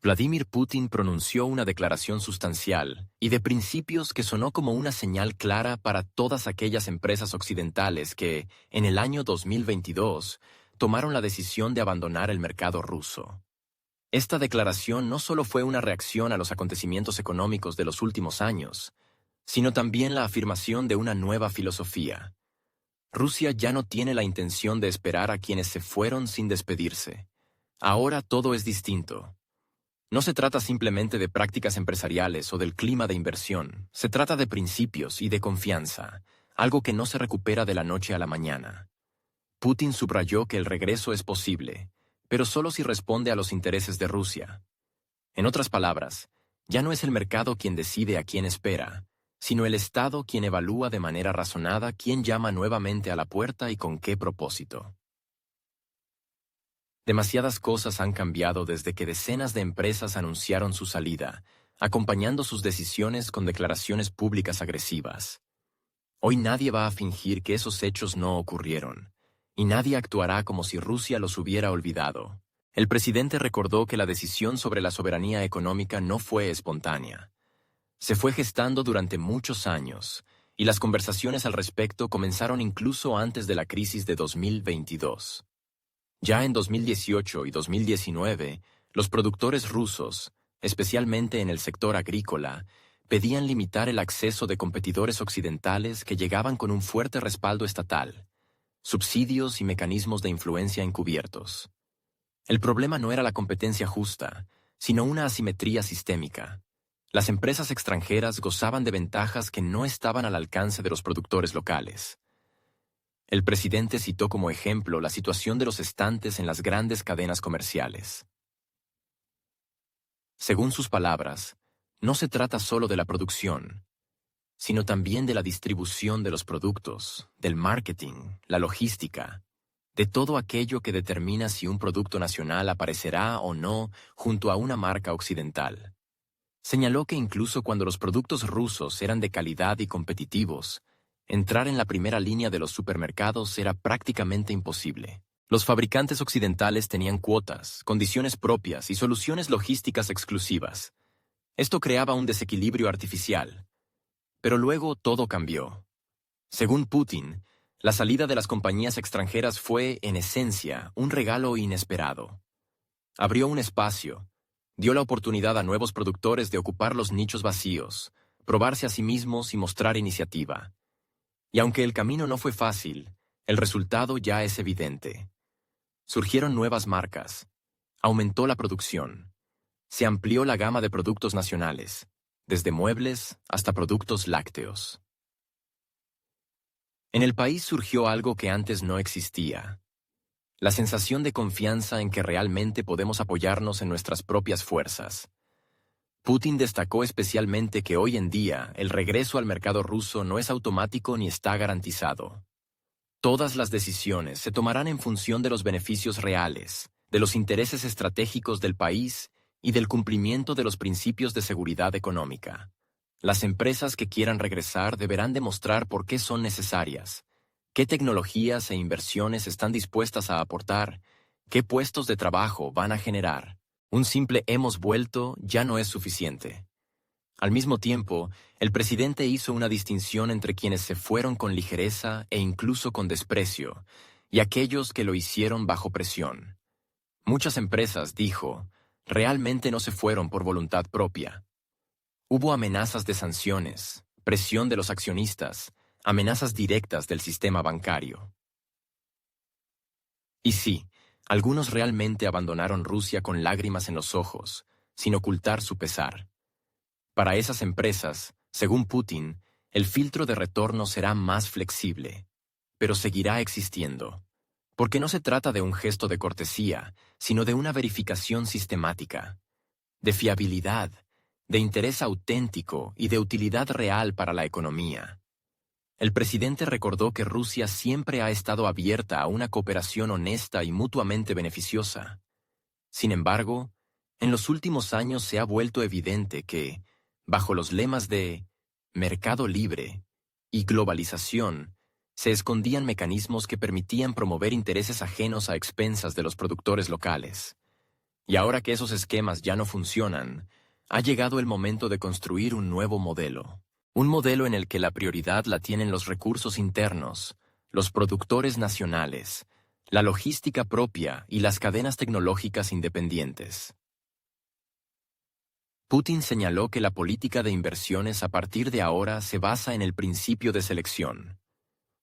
Vladimir Putin pronunció una declaración sustancial y de principios que sonó como una señal clara para todas aquellas empresas occidentales que, en el año 2022, tomaron la decisión de abandonar el mercado ruso. Esta declaración no solo fue una reacción a los acontecimientos económicos de los últimos años, sino también la afirmación de una nueva filosofía. Rusia ya no tiene la intención de esperar a quienes se fueron sin despedirse. Ahora todo es distinto. No se trata simplemente de prácticas empresariales o del clima de inversión, se trata de principios y de confianza, algo que no se recupera de la noche a la mañana. Putin subrayó que el regreso es posible, pero solo si responde a los intereses de Rusia. En otras palabras, ya no es el mercado quien decide a quién espera, sino el Estado quien evalúa de manera razonada quién llama nuevamente a la puerta y con qué propósito. Demasiadas cosas han cambiado desde que decenas de empresas anunciaron su salida, acompañando sus decisiones con declaraciones públicas agresivas. Hoy nadie va a fingir que esos hechos no ocurrieron, y nadie actuará como si Rusia los hubiera olvidado. El presidente recordó que la decisión sobre la soberanía económica no fue espontánea. Se fue gestando durante muchos años, y las conversaciones al respecto comenzaron incluso antes de la crisis de 2022. Ya en 2018 y 2019, los productores rusos, especialmente en el sector agrícola, pedían limitar el acceso de competidores occidentales que llegaban con un fuerte respaldo estatal, subsidios y mecanismos de influencia encubiertos. El problema no era la competencia justa, sino una asimetría sistémica. Las empresas extranjeras gozaban de ventajas que no estaban al alcance de los productores locales. El presidente citó como ejemplo la situación de los estantes en las grandes cadenas comerciales. Según sus palabras, no se trata solo de la producción, sino también de la distribución de los productos, del marketing, la logística, de todo aquello que determina si un producto nacional aparecerá o no junto a una marca occidental. Señaló que incluso cuando los productos rusos eran de calidad y competitivos, entrar en la primera línea de los supermercados era prácticamente imposible. Los fabricantes occidentales tenían cuotas, condiciones propias y soluciones logísticas exclusivas. Esto creaba un desequilibrio artificial. Pero luego todo cambió. Según Putin, la salida de las compañías extranjeras fue, en esencia, un regalo inesperado. Abrió un espacio, dio la oportunidad a nuevos productores de ocupar los nichos vacíos, probarse a sí mismos y mostrar iniciativa. Y aunque el camino no fue fácil, el resultado ya es evidente. Surgieron nuevas marcas, aumentó la producción, se amplió la gama de productos nacionales, desde muebles hasta productos lácteos. En el país surgió algo que antes no existía: la sensación de confianza en que realmente podemos apoyarnos en nuestras propias fuerzas. Putin destacó especialmente que hoy en día el regreso al mercado ruso no es automático ni está garantizado. Todas las decisiones se tomarán en función de los beneficios reales, de los intereses estratégicos del país y del cumplimiento de los principios de seguridad económica. Las empresas que quieran regresar deberán demostrar por qué son necesarias, qué tecnologías e inversiones están dispuestas a aportar, qué puestos de trabajo van a generar. Un simple "hemos vuelto" ya no es suficiente. Al mismo tiempo, el presidente hizo una distinción entre quienes se fueron con ligereza e incluso con desprecio, y aquellos que lo hicieron bajo presión. Muchas empresas, dijo, realmente no se fueron por voluntad propia. Hubo amenazas de sanciones, presión de los accionistas, amenazas directas del sistema bancario. Y sí, algunos realmente abandonaron Rusia con lágrimas en los ojos, sin ocultar su pesar. Para esas empresas, según Putin, el filtro de retorno será más flexible, pero seguirá existiendo, porque no se trata de un gesto de cortesía, sino de una verificación sistemática, de fiabilidad, de interés auténtico y de utilidad real para la economía. El presidente recordó que Rusia siempre ha estado abierta a una cooperación honesta y mutuamente beneficiosa. Sin embargo, en los últimos años se ha vuelto evidente que, bajo los lemas de mercado libre y globalización, se escondían mecanismos que permitían promover intereses ajenos a expensas de los productores locales. Y ahora que esos esquemas ya no funcionan, ha llegado el momento de construir un nuevo modelo. Un modelo en el que la prioridad la tienen los recursos internos, los productores nacionales, la logística propia y las cadenas tecnológicas independientes. Putin señaló que la política de inversiones a partir de ahora se basa en el principio de selección.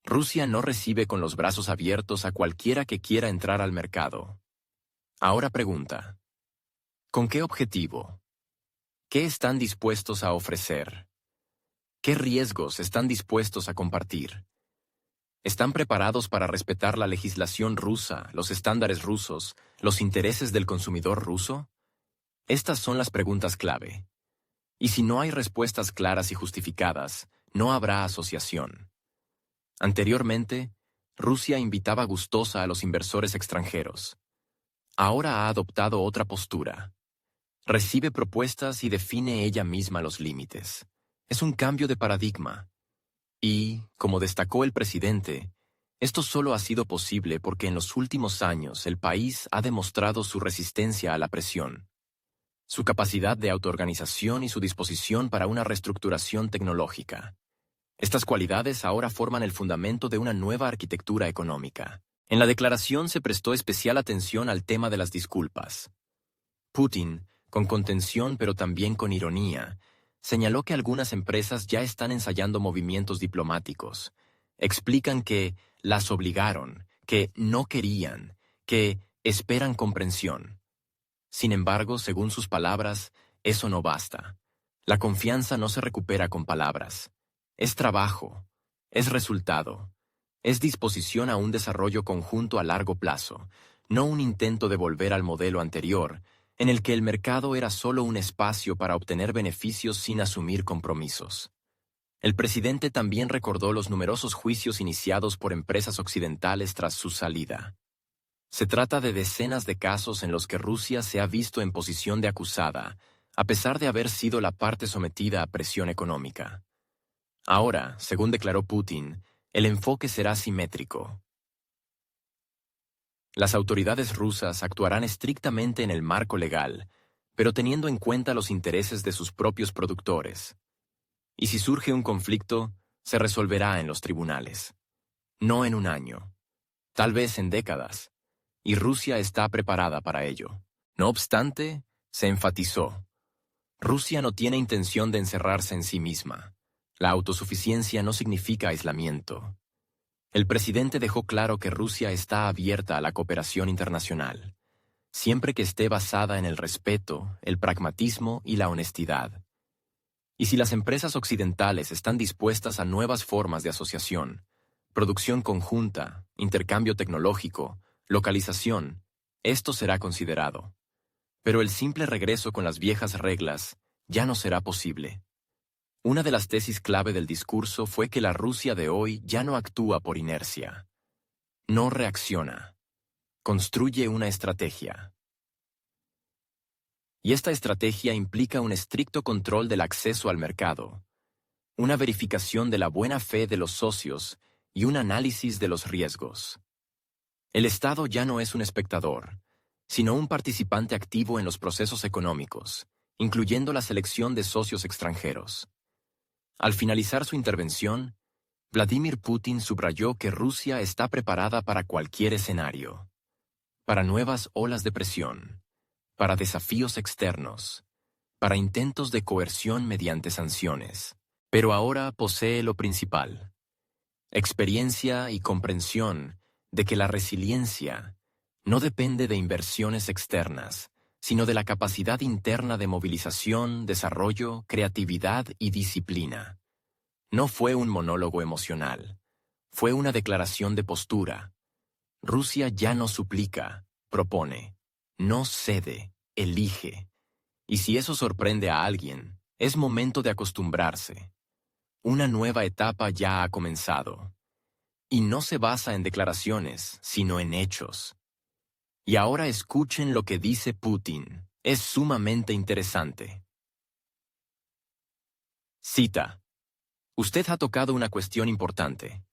Rusia no recibe con los brazos abiertos a cualquiera que quiera entrar al mercado. Ahora pregunta: ¿con qué objetivo? ¿Qué están dispuestos a ofrecer? ¿Qué riesgos están dispuestos a compartir? ¿Están preparados para respetar la legislación rusa, los estándares rusos, los intereses del consumidor ruso? Estas son las preguntas clave. Y si no hay respuestas claras y justificadas, no habrá asociación. Anteriormente, Rusia invitaba gustosa a los inversores extranjeros. Ahora ha adoptado otra postura. Recibe propuestas y define ella misma los límites. Es un cambio de paradigma. Y, como destacó el presidente, esto solo ha sido posible porque en los últimos años el país ha demostrado su resistencia a la presión, su capacidad de autoorganización y su disposición para una reestructuración tecnológica. Estas cualidades ahora forman el fundamento de una nueva arquitectura económica. En la declaración se prestó especial atención al tema de las disculpas. Putin, con contención pero también con ironía, señaló que algunas empresas ya están ensayando movimientos diplomáticos. Explican que las obligaron, que no querían, que esperan comprensión. Sin embargo, según sus palabras, eso no basta. La confianza no se recupera con palabras. Es trabajo, es resultado, es disposición a un desarrollo conjunto a largo plazo, no un intento de volver al modelo anterior, en el que el mercado era solo un espacio para obtener beneficios sin asumir compromisos. El presidente también recordó los numerosos juicios iniciados por empresas occidentales tras su salida. Se trata de decenas de casos en los que Rusia se ha visto en posición de acusada, a pesar de haber sido la parte sometida a presión económica. Ahora, según declaró Putin, el enfoque será simétrico. Las autoridades rusas actuarán estrictamente en el marco legal, pero teniendo en cuenta los intereses de sus propios productores. Y si surge un conflicto, se resolverá en los tribunales. No en un año, tal vez en décadas, y Rusia está preparada para ello. No obstante, se enfatizó: Rusia no tiene intención de encerrarse en sí misma. La autosuficiencia no significa aislamiento. El presidente dejó claro que Rusia está abierta a la cooperación internacional, siempre que esté basada en el respeto, el pragmatismo y la honestidad. Y si las empresas occidentales están dispuestas a nuevas formas de asociación, producción conjunta, intercambio tecnológico, localización, esto será considerado. Pero el simple regreso con las viejas reglas ya no será posible. Una de las tesis clave del discurso fue que la Rusia de hoy ya no actúa por inercia. No reacciona. Construye una estrategia. Y esta estrategia implica un estricto control del acceso al mercado, una verificación de la buena fe de los socios y un análisis de los riesgos. El Estado ya no es un espectador, sino un participante activo en los procesos económicos, incluyendo la selección de socios extranjeros. Al finalizar su intervención, Vladimir Putin subrayó que Rusia está preparada para cualquier escenario, para nuevas olas de presión, para desafíos externos, para intentos de coerción mediante sanciones. Pero ahora posee lo principal: experiencia y comprensión de que la resiliencia no depende de inversiones externas, sino de la capacidad interna de movilización, desarrollo, creatividad y disciplina. No fue un monólogo emocional, fue una declaración de postura. Rusia ya no suplica, propone, no cede, elige. Y si eso sorprende a alguien, es momento de acostumbrarse. Una nueva etapa ya ha comenzado. Y no se basa en declaraciones, sino en hechos. Y ahora escuchen lo que dice Putin. Es sumamente interesante. Cita: Usted ha tocado una cuestión importante.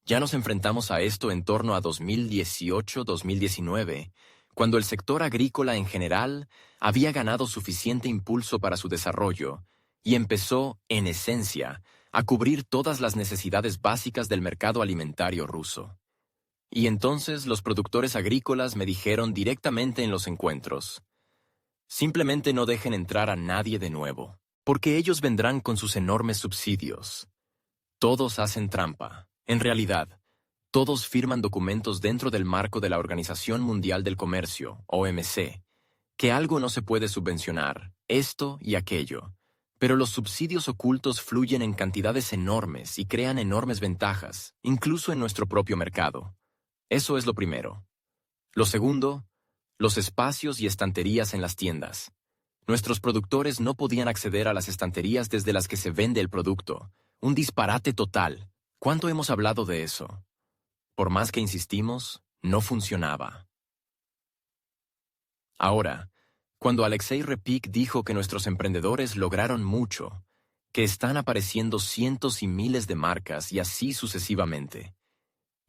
Ya nos enfrentamos a esto en torno a 2018-2019, cuando el sector agrícola en general había ganado suficiente impulso para su desarrollo y empezó, en esencia, a cubrir todas las necesidades básicas del mercado alimentario ruso. Y entonces los productores agrícolas me dijeron directamente en los encuentros: simplemente no dejen entrar a nadie de nuevo, porque ellos vendrán con sus enormes subsidios. Todos hacen trampa. En realidad, todos firman documentos dentro del marco de la Organización Mundial del Comercio, OMC, que algo no se puede subvencionar, esto y aquello. Pero los subsidios ocultos fluyen en cantidades enormes y crean enormes ventajas, incluso en nuestro propio mercado. Eso es lo primero. Lo segundo, los espacios y estanterías en las tiendas. Nuestros productores no podían acceder a las estanterías desde las que se vende el producto. Un disparate total. ¿Cuánto hemos hablado de eso? Por más que insistimos, no funcionaba. Ahora, cuando Alexei Repik dijo que nuestros emprendedores lograron mucho, que están apareciendo cientos y miles de marcas y así sucesivamente,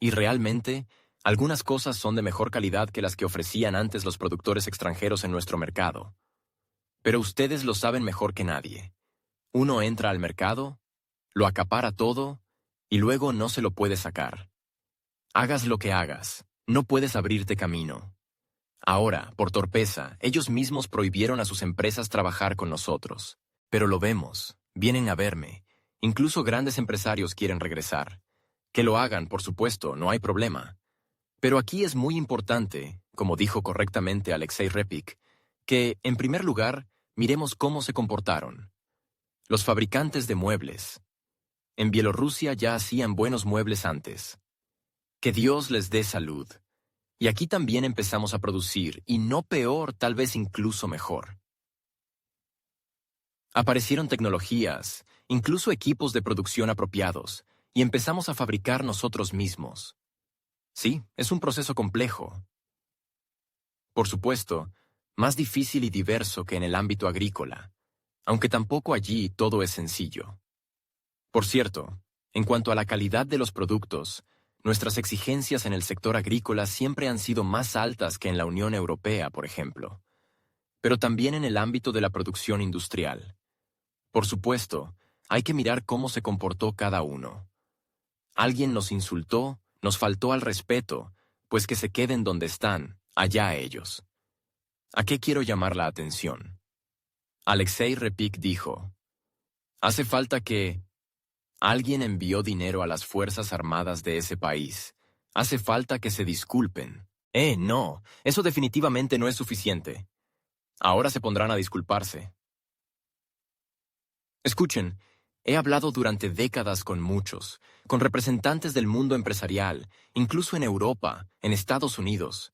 y realmente, algunas cosas son de mejor calidad que las que ofrecían antes los productores extranjeros en nuestro mercado. Pero ustedes lo saben mejor que nadie. Uno entra al mercado, lo acapara todo, y luego no se lo puede sacar. Hagas lo que hagas, no puedes abrirte camino. Ahora, por torpeza, ellos mismos prohibieron a sus empresas trabajar con nosotros. Pero lo vemos, vienen a verme. Incluso grandes empresarios quieren regresar. Que lo hagan, por supuesto, no hay problema. Pero aquí es muy importante, como dijo correctamente Alexei Repik, que, en primer lugar, miremos cómo se comportaron. Los fabricantes de muebles. En Bielorrusia ya hacían buenos muebles antes. Que Dios les dé salud. Y aquí también empezamos a producir, y no peor, tal vez incluso mejor. Aparecieron tecnologías, incluso equipos de producción apropiados, y empezamos a fabricar nosotros mismos. Sí, es un proceso complejo. Por supuesto, más difícil y diverso que en el ámbito agrícola, aunque tampoco allí todo es sencillo. Por cierto, en cuanto a la calidad de los productos, nuestras exigencias en el sector agrícola siempre han sido más altas que en la Unión Europea, por ejemplo, pero también en el ámbito de la producción industrial. Por supuesto, hay que mirar cómo se comportó cada uno. Alguien nos insultó, nos faltó al respeto, pues que se queden donde están, allá ellos. ¿A qué quiero llamar la atención? Alexei Repik dijo: hace falta que... Alguien envió dinero a las Fuerzas Armadas de ese país. Hace falta que se disculpen. No, eso definitivamente no es suficiente. Ahora se pondrán a disculparse. Escuchen, he hablado durante décadas con muchos, con representantes del mundo empresarial, incluso en Europa, en Estados Unidos.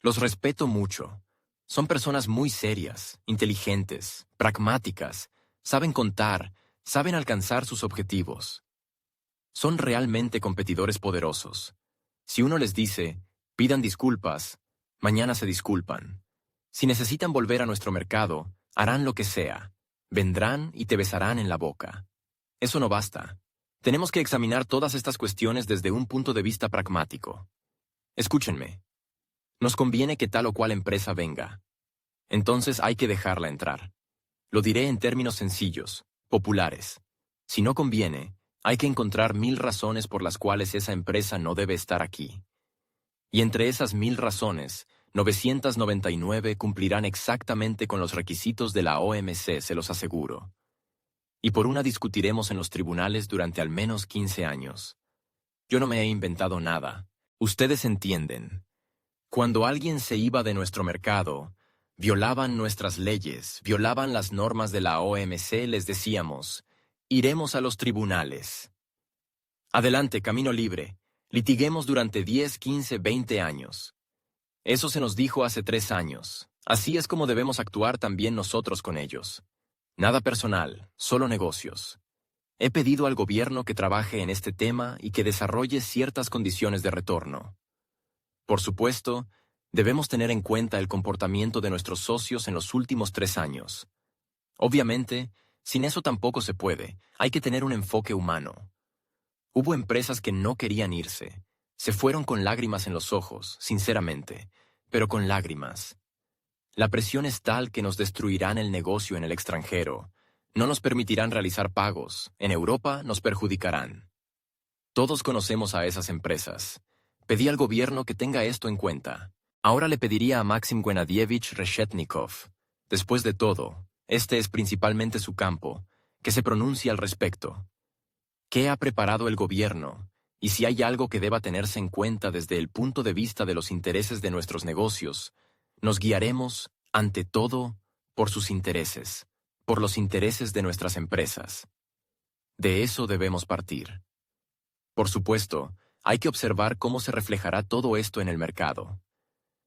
Los respeto mucho. Son personas muy serias, inteligentes, pragmáticas, saben contar, saben alcanzar sus objetivos. Son realmente competidores poderosos. Si uno les dice, pidan disculpas, mañana se disculpan. Si necesitan volver a nuestro mercado, harán lo que sea. Vendrán y te besarán en la boca. Eso no basta. Tenemos que examinar todas estas cuestiones desde un punto de vista pragmático. Escúchenme. Nos conviene que tal o cual empresa venga. Entonces hay que dejarla entrar. Lo diré en términos sencillos, populares. Si no conviene, hay que encontrar 1000 razones por las cuales esa empresa no debe estar aquí. Y entre esas 1000 razones, 999 cumplirán exactamente con los requisitos de la OMC, se los aseguro. Y por una discutiremos en los tribunales durante al menos 15 años. Yo no me he inventado nada. Ustedes entienden. Cuando alguien se iba de nuestro mercado, violaban nuestras leyes, violaban las normas de la OMC, les decíamos, iremos a los tribunales. Adelante, camino libre. Litiguemos durante 10, 15, 20 años. Eso se nos dijo hace 3 años. Así es como debemos actuar también nosotros con ellos. Nada personal, solo negocios. He pedido al gobierno que trabaje en este tema y que desarrolle ciertas condiciones de retorno. Por supuesto, debemos tener en cuenta el comportamiento de nuestros socios en los últimos 3 años. Obviamente, sin eso tampoco se puede. Hay que tener un enfoque humano. Hubo empresas que no querían irse. Se fueron con lágrimas en los ojos, sinceramente. pero con lágrimas. La presión es tal que nos destruirán el negocio en el extranjero, no nos permitirán realizar pagos, en Europa nos perjudicarán. Todos conocemos a esas empresas. Pedí al gobierno que tenga esto en cuenta. Ahora le pediría a Maxim Gennadievich Reshetnikov, después de todo, este es principalmente su campo, que se pronuncie al respecto. ¿Qué ha preparado el gobierno? Y si hay algo que deba tenerse en cuenta desde el punto de vista de los intereses de nuestros negocios, nos guiaremos, ante todo, por sus intereses, por los intereses de nuestras empresas. De eso debemos partir. Por supuesto, hay que observar cómo se reflejará todo esto en el mercado.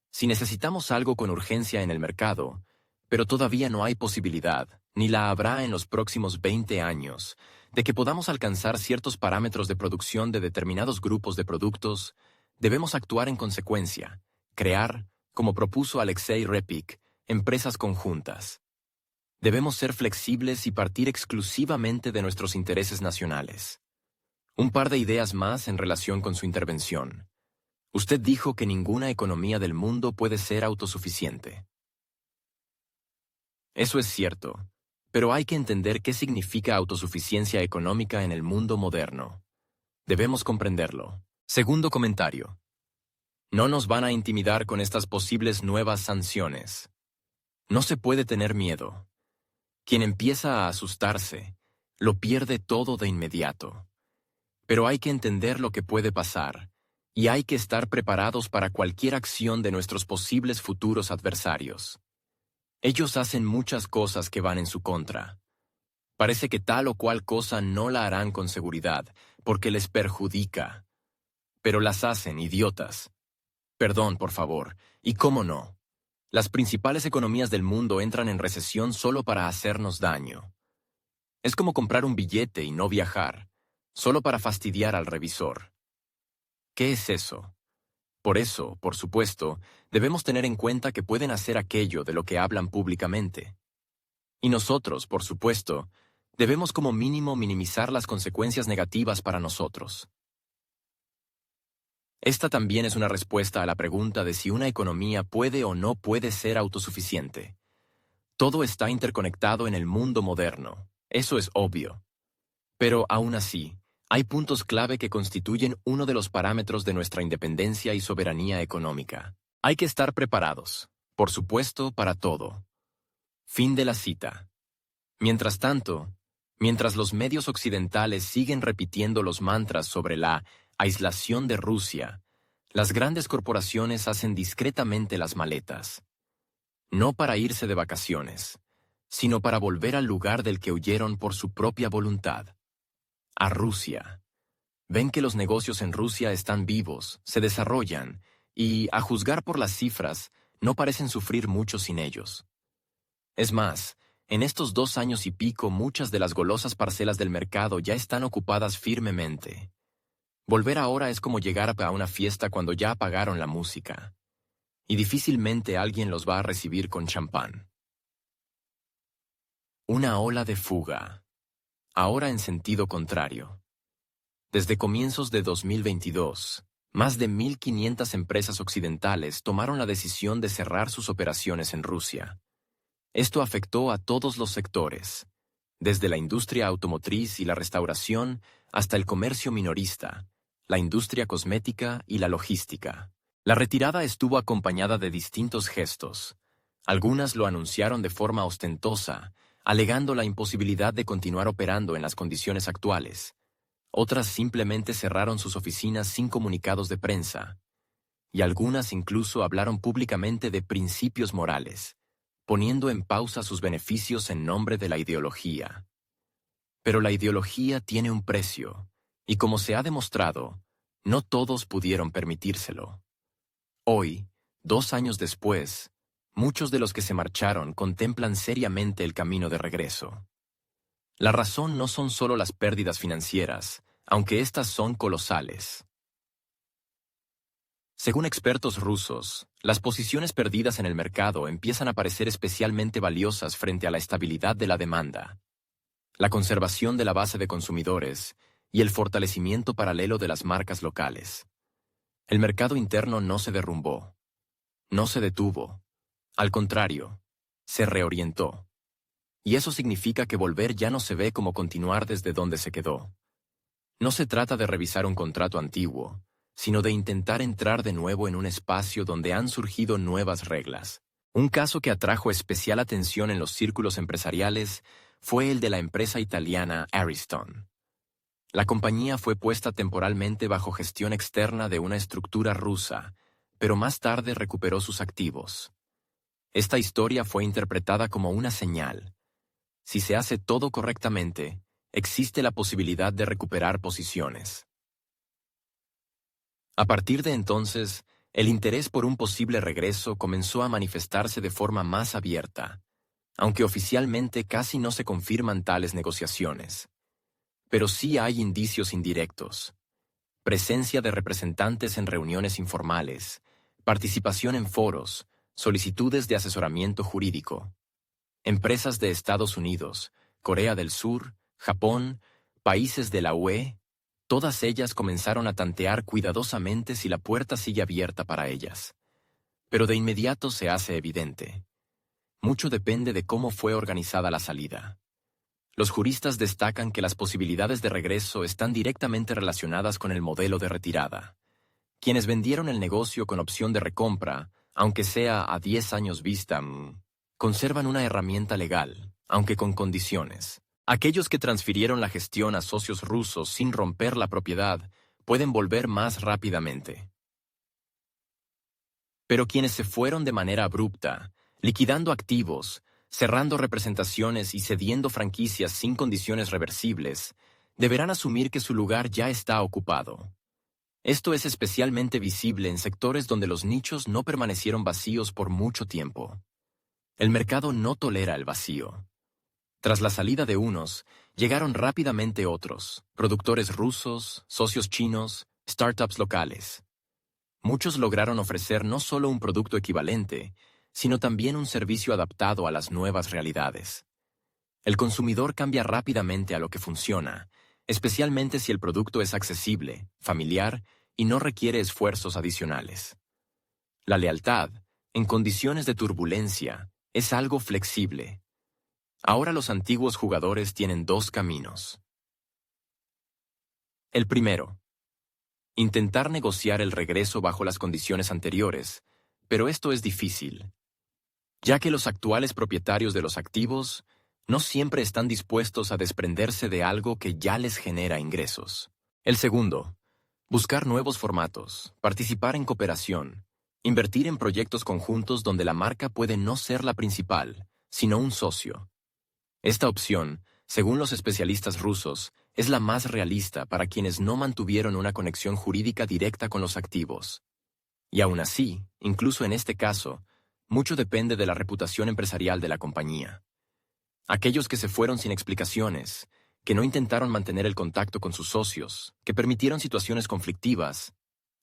Si necesitamos algo con urgencia en el mercado, pero todavía no hay posibilidad, ni la habrá en los próximos 20 años, de que podamos alcanzar ciertos parámetros de producción de determinados grupos de productos, debemos actuar en consecuencia, crear, como propuso Alexei Repik, empresas conjuntas. Debemos ser flexibles y partir exclusivamente de nuestros intereses nacionales. Un par de ideas más en relación con su intervención. Usted dijo que ninguna economía del mundo puede ser autosuficiente. Eso es cierto, pero hay que entender qué significa autosuficiencia económica en el mundo moderno. Debemos comprenderlo. Segundo comentario. No nos van a intimidar con estas posibles nuevas sanciones. No se puede tener miedo. Quien empieza a asustarse, lo pierde todo de inmediato. Pero hay que entender lo que puede pasar, y hay que estar preparados para cualquier acción de nuestros posibles futuros adversarios. Ellos hacen muchas cosas que van en su contra. Parece que tal o cual cosa no la harán con seguridad, porque les perjudica. Pero las hacen, idiotas. Perdón, por favor. ¿Y cómo no? Las principales economías del mundo entran en recesión solo para hacernos daño. Es como comprar un billete y no viajar, solo para fastidiar al revisor. ¿Qué es eso? Por eso, por supuesto, debemos tener en cuenta que pueden hacer aquello de lo que hablan públicamente. Y nosotros, por supuesto, debemos como mínimo minimizar las consecuencias negativas para nosotros. Esta también es una respuesta a la pregunta de si una economía puede o no puede ser autosuficiente. Todo está interconectado en el mundo moderno, eso es obvio. Pero aún así, hay puntos clave que constituyen uno de los parámetros de nuestra independencia y soberanía económica. Hay que estar preparados, por supuesto, para todo. Fin de la cita. Mientras tanto, mientras los medios occidentales siguen repitiendo los mantras sobre la aislación de Rusia, las grandes corporaciones hacen discretamente las maletas. No para irse de vacaciones, sino para volver al lugar del que huyeron por su propia voluntad. A Rusia. Ven que los negocios en Rusia están vivos, se desarrollan, y, a juzgar por las cifras, no parecen sufrir mucho sin ellos. Es más, en estos 2 años y pico muchas de las golosas parcelas del mercado ya están ocupadas firmemente. Volver ahora es como llegar a una fiesta cuando ya apagaron la música. Y difícilmente alguien los va a recibir con champán. Una ola de fuga. Ahora en sentido contrario. Desde comienzos de 2022, más de 1.500 empresas occidentales tomaron la decisión de cerrar sus operaciones en Rusia. Esto afectó a todos los sectores, desde la industria automotriz y la restauración hasta el comercio minorista, la industria cosmética y la logística. La retirada estuvo acompañada de distintos gestos. Algunas lo anunciaron de forma ostentosa, alegando la imposibilidad de continuar operando en las condiciones actuales. Otras simplemente cerraron sus oficinas sin comunicados de prensa. Y algunas incluso hablaron públicamente de principios morales, poniendo en pausa sus beneficios en nombre de la ideología. Pero la ideología tiene un precio, y como se ha demostrado, no todos pudieron permitírselo. Hoy, 2 años después, muchos de los que se marcharon contemplan seriamente el camino de regreso. La razón no son solo las pérdidas financieras, aunque éstas son colosales. Según expertos rusos, las posiciones perdidas en el mercado empiezan a parecer especialmente valiosas frente a la estabilidad de la demanda, la conservación de la base de consumidores y el fortalecimiento paralelo de las marcas locales. El mercado interno no se derrumbó. No se detuvo. Al contrario, se reorientó. Y eso significa que volver ya no se ve como continuar desde donde se quedó. No se trata de revisar un contrato antiguo, sino de intentar entrar de nuevo en un espacio donde han surgido nuevas reglas. Un caso que atrajo especial atención en los círculos empresariales fue el de la empresa italiana Ariston. La compañía fue puesta temporalmente bajo gestión externa de una estructura rusa, pero más tarde recuperó sus activos. Esta historia fue interpretada como una señal. Si se hace todo correctamente, existe la posibilidad de recuperar posiciones. A partir de entonces, el interés por un posible regreso comenzó a manifestarse de forma más abierta, aunque oficialmente casi no se confirman tales negociaciones. Pero sí hay indicios indirectos. Presencia de representantes en reuniones informales, participación en foros, solicitudes de asesoramiento jurídico. Empresas de Estados Unidos, Corea del Sur, Japón, países de la UE, todas ellas comenzaron a tantear cuidadosamente si la puerta sigue abierta para ellas. Pero de inmediato se hace evidente. Mucho depende de cómo fue organizada la salida. Los juristas destacan que las posibilidades de regreso están directamente relacionadas con el modelo de retirada. Quienes vendieron el negocio con opción de recompra, aunque sea a 10 años vista, conservan una herramienta legal, aunque con condiciones. Aquellos que transfirieron la gestión a socios rusos sin romper la propiedad pueden volver más rápidamente. Pero quienes se fueron de manera abrupta, liquidando activos, cerrando representaciones y cediendo franquicias sin condiciones reversibles, deberán asumir que su lugar ya está ocupado. Esto es especialmente visible en sectores donde los nichos no permanecieron vacíos por mucho tiempo. El mercado no tolera el vacío. Tras la salida de unos, llegaron rápidamente otros, productores rusos, socios chinos, startups locales. Muchos lograron ofrecer no solo un producto equivalente, sino también un servicio adaptado a las nuevas realidades. El consumidor cambia rápidamente a lo que funciona, especialmente si el producto es accesible, familiar y no requiere esfuerzos adicionales. La lealtad, en condiciones de turbulencia, es algo flexible. Ahora los antiguos jugadores tienen dos caminos. El primero, intentar negociar el regreso bajo las condiciones anteriores, pero esto es difícil, ya que los actuales propietarios de los activos no siempre están dispuestos a desprenderse de algo que ya les genera ingresos. El segundo, buscar nuevos formatos, participar en cooperación, invertir en proyectos conjuntos donde la marca puede no ser la principal, sino un socio. Esta opción, según los especialistas rusos, es la más realista para quienes no mantuvieron una conexión jurídica directa con los activos. Y aún así, incluso en este caso, mucho depende de la reputación empresarial de la compañía. Aquellos que se fueron sin explicaciones, que no intentaron mantener el contacto con sus socios, que permitieron situaciones conflictivas,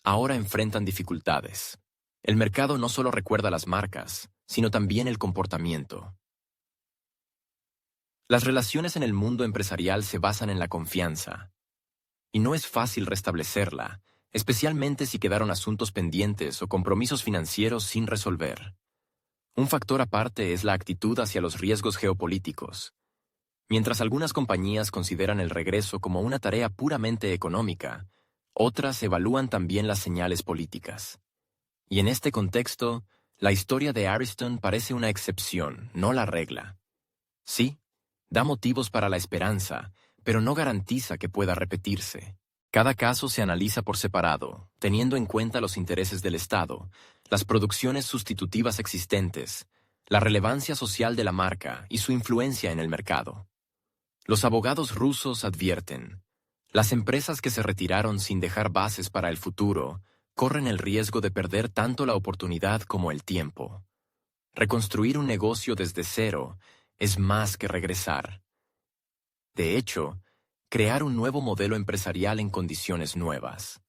ahora enfrentan dificultades. El mercado no solo recuerda las marcas, sino también el comportamiento. Las relaciones en el mundo empresarial se basan en la confianza, y no es fácil restablecerla, especialmente si quedaron asuntos pendientes o compromisos financieros sin resolver. Un factor aparte es la actitud hacia los riesgos geopolíticos. Mientras algunas compañías consideran el regreso como una tarea puramente económica, otras evalúan también las señales políticas. Y en este contexto, la historia de Ariston parece una excepción, no la regla. Sí, da motivos para la esperanza, pero no garantiza que pueda repetirse. Cada caso se analiza por separado, teniendo en cuenta los intereses del Estado, las producciones sustitutivas existentes, la relevancia social de la marca y su influencia en el mercado. Los abogados rusos advierten, las empresas que se retiraron sin dejar bases para el futuro corren el riesgo de perder tanto la oportunidad como el tiempo. Reconstruir un negocio desde cero es más que regresar. De hecho, crear un nuevo modelo empresarial en condiciones nuevas.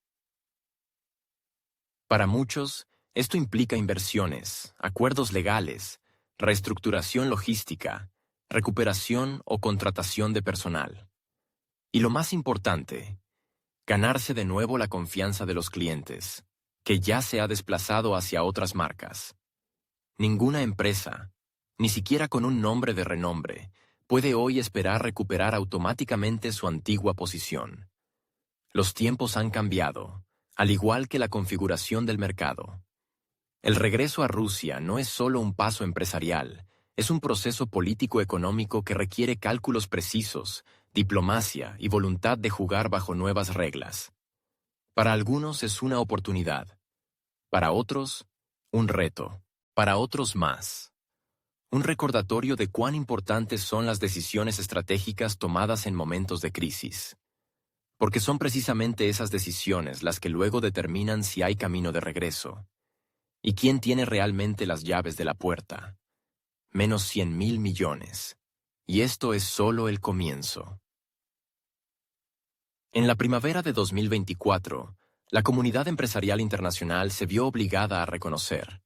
Para muchos, esto implica inversiones, acuerdos legales, reestructuración logística, recuperación o contratación de personal. Y lo más importante, ganarse de nuevo la confianza de los clientes, que ya se ha desplazado hacia otras marcas. Ninguna empresa, ni siquiera con un nombre de renombre, puede hoy esperar recuperar automáticamente su antigua posición. Los tiempos han cambiado, al igual que la configuración del mercado. El regreso a Rusia no es solo un paso empresarial, es un proceso político-económico que requiere cálculos precisos, diplomacia y voluntad de jugar bajo nuevas reglas. Para algunos es una oportunidad, para otros, un reto, para otros más. Un recordatorio de cuán importantes son las decisiones estratégicas tomadas en momentos de crisis. Porque son precisamente esas decisiones las que luego determinan si hay camino de regreso. ¿Y quién tiene realmente las llaves de la puerta? Menos 100.000 millones. Y esto es solo el comienzo. En la primavera de 2024, la comunidad empresarial internacional se vio obligada a reconocer: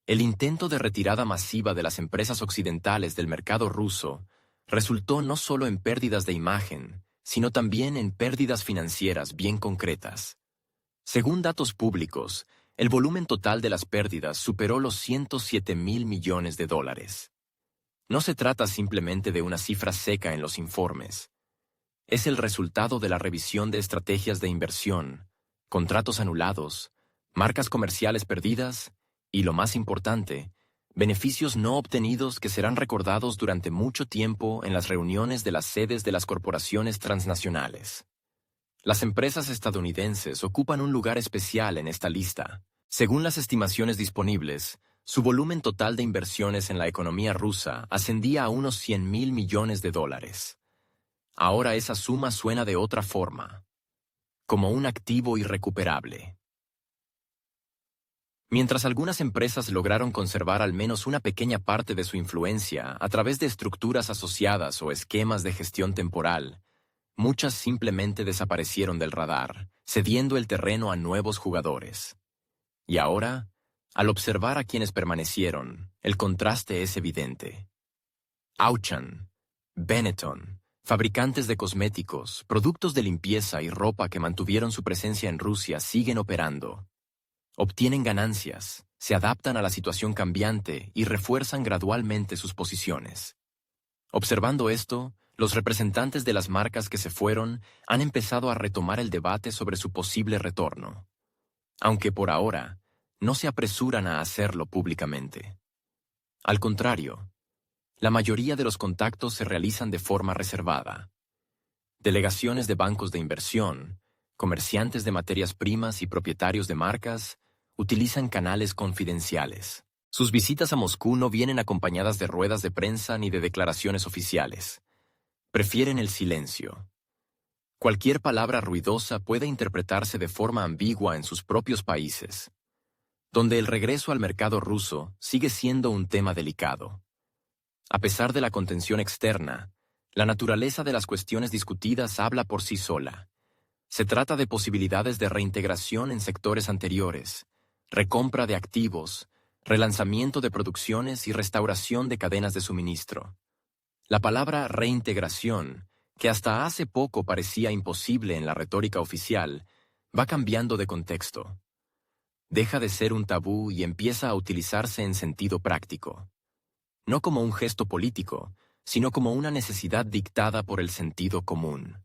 el intento de retirada masiva de las empresas occidentales del mercado ruso resultó no solo en pérdidas de imagen, sino también en pérdidas financieras bien concretas. Según datos públicos, el volumen total de las pérdidas superó los 107.000 millones de dólares. No se trata simplemente de una cifra seca en los informes. Es el resultado de la revisión de estrategias de inversión, contratos anulados, marcas comerciales perdidas y, lo más importante, beneficios no obtenidos que serán recordados durante mucho tiempo en las reuniones de las sedes de las corporaciones transnacionales. Las empresas estadounidenses ocupan un lugar especial en esta lista. Según las estimaciones disponibles, su volumen total de inversiones en la economía rusa ascendía a unos 100.000 millones de dólares. Ahora esa suma suena de otra forma, como un activo irrecuperable. Mientras algunas empresas lograron conservar al menos una pequeña parte de su influencia a través de estructuras asociadas o esquemas de gestión temporal, muchas simplemente desaparecieron del radar, cediendo el terreno a nuevos jugadores. Y ahora, al observar a quienes permanecieron, el contraste es evidente. Auchan, Benetton, fabricantes de cosméticos, productos de limpieza y ropa que mantuvieron su presencia en Rusia siguen operando. Obtienen ganancias, se adaptan a la situación cambiante y refuerzan gradualmente sus posiciones. Observando esto, los representantes de las marcas que se fueron han empezado a retomar el debate sobre su posible retorno, aunque por ahora no se apresuran a hacerlo públicamente. Al contrario, la mayoría de los contactos se realizan de forma reservada. Delegaciones de bancos de inversión, comerciantes de materias primas y propietarios de marcas utilizan canales confidenciales. Sus visitas a Moscú no vienen acompañadas de ruedas de prensa ni de declaraciones oficiales. Prefieren el silencio. Cualquier palabra ruidosa puede interpretarse de forma ambigua en sus propios países, donde el regreso al mercado ruso sigue siendo un tema delicado. A pesar de la contención externa, la naturaleza de las cuestiones discutidas habla por sí sola. Se trata de posibilidades de reintegración en sectores anteriores, recompra de activos, relanzamiento de producciones y restauración de cadenas de suministro. La palabra reintegración, que hasta hace poco parecía imposible en la retórica oficial, va cambiando de contexto. Deja de ser un tabú y empieza a utilizarse en sentido práctico. No como un gesto político, sino como una necesidad dictada por el sentido común.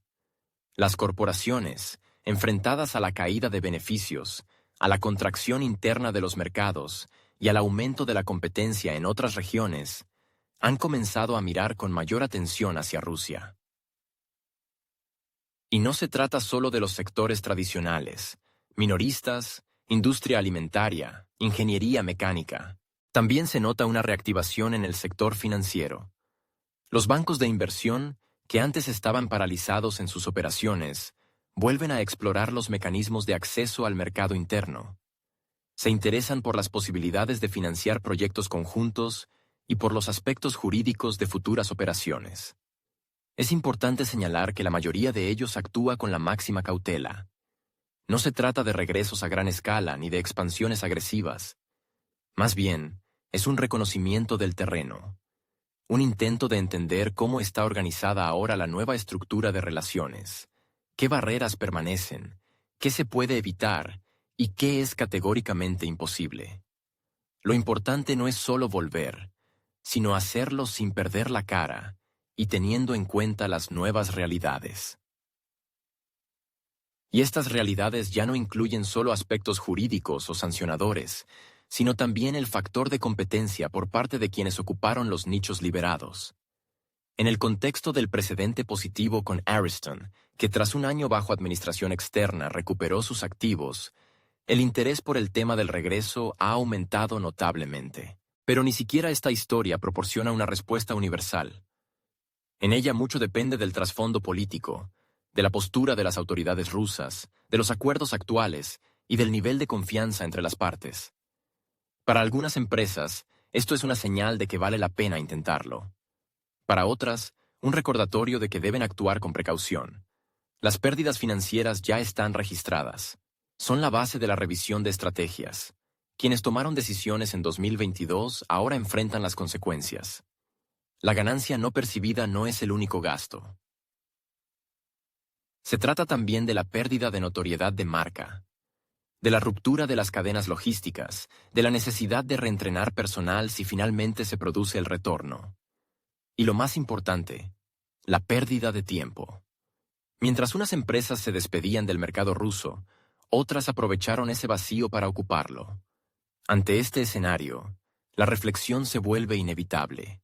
Las corporaciones, enfrentadas a la caída de beneficios, a la contracción interna de los mercados y al aumento de la competencia en otras regiones, han comenzado a mirar con mayor atención hacia Rusia. Y no se trata solo de los sectores tradicionales, minoristas, industria alimentaria, ingeniería mecánica. También se nota una reactivación en el sector financiero. Los bancos de inversión, que antes estaban paralizados en sus operaciones, vuelven a explorar los mecanismos de acceso al mercado interno. Se interesan por las posibilidades de financiar proyectos conjuntos y por los aspectos jurídicos de futuras operaciones. Es importante señalar que la mayoría de ellos actúa con la máxima cautela. No se trata de regresos a gran escala ni de expansiones agresivas. Más bien, es un reconocimiento del terreno. Un intento de entender cómo está organizada ahora la nueva estructura de relaciones, qué barreras permanecen, qué se puede evitar ¿Y qué es categóricamente imposible? Lo importante no es solo volver, sino hacerlo sin perder la cara y teniendo en cuenta las nuevas realidades. Y estas realidades ya no incluyen solo aspectos jurídicos o sancionadores, sino también el factor de competencia por parte de quienes ocuparon los nichos liberados. En el contexto del precedente positivo con Ariston, que tras un año bajo administración externa recuperó sus activos, el interés por el tema del regreso ha aumentado notablemente. Pero ni siquiera esta historia proporciona una respuesta universal. En ella mucho depende del trasfondo político, de la postura de las autoridades rusas, de los acuerdos actuales y del nivel de confianza entre las partes. Para algunas empresas, esto es una señal de que vale la pena intentarlo. Para otras, un recordatorio de que deben actuar con precaución. Las pérdidas financieras ya están registradas. Son la base de la revisión de estrategias. Quienes tomaron decisiones en 2022 ahora enfrentan las consecuencias. La ganancia no percibida no es el único gasto. Se trata también de la pérdida de notoriedad de marca, de la ruptura de las cadenas logísticas, de la necesidad de reentrenar personal si finalmente se produce el retorno. Y lo más importante, la pérdida de tiempo. Mientras unas empresas se despedían del mercado ruso, otras aprovecharon ese vacío para ocuparlo. Ante este escenario, la reflexión se vuelve inevitable.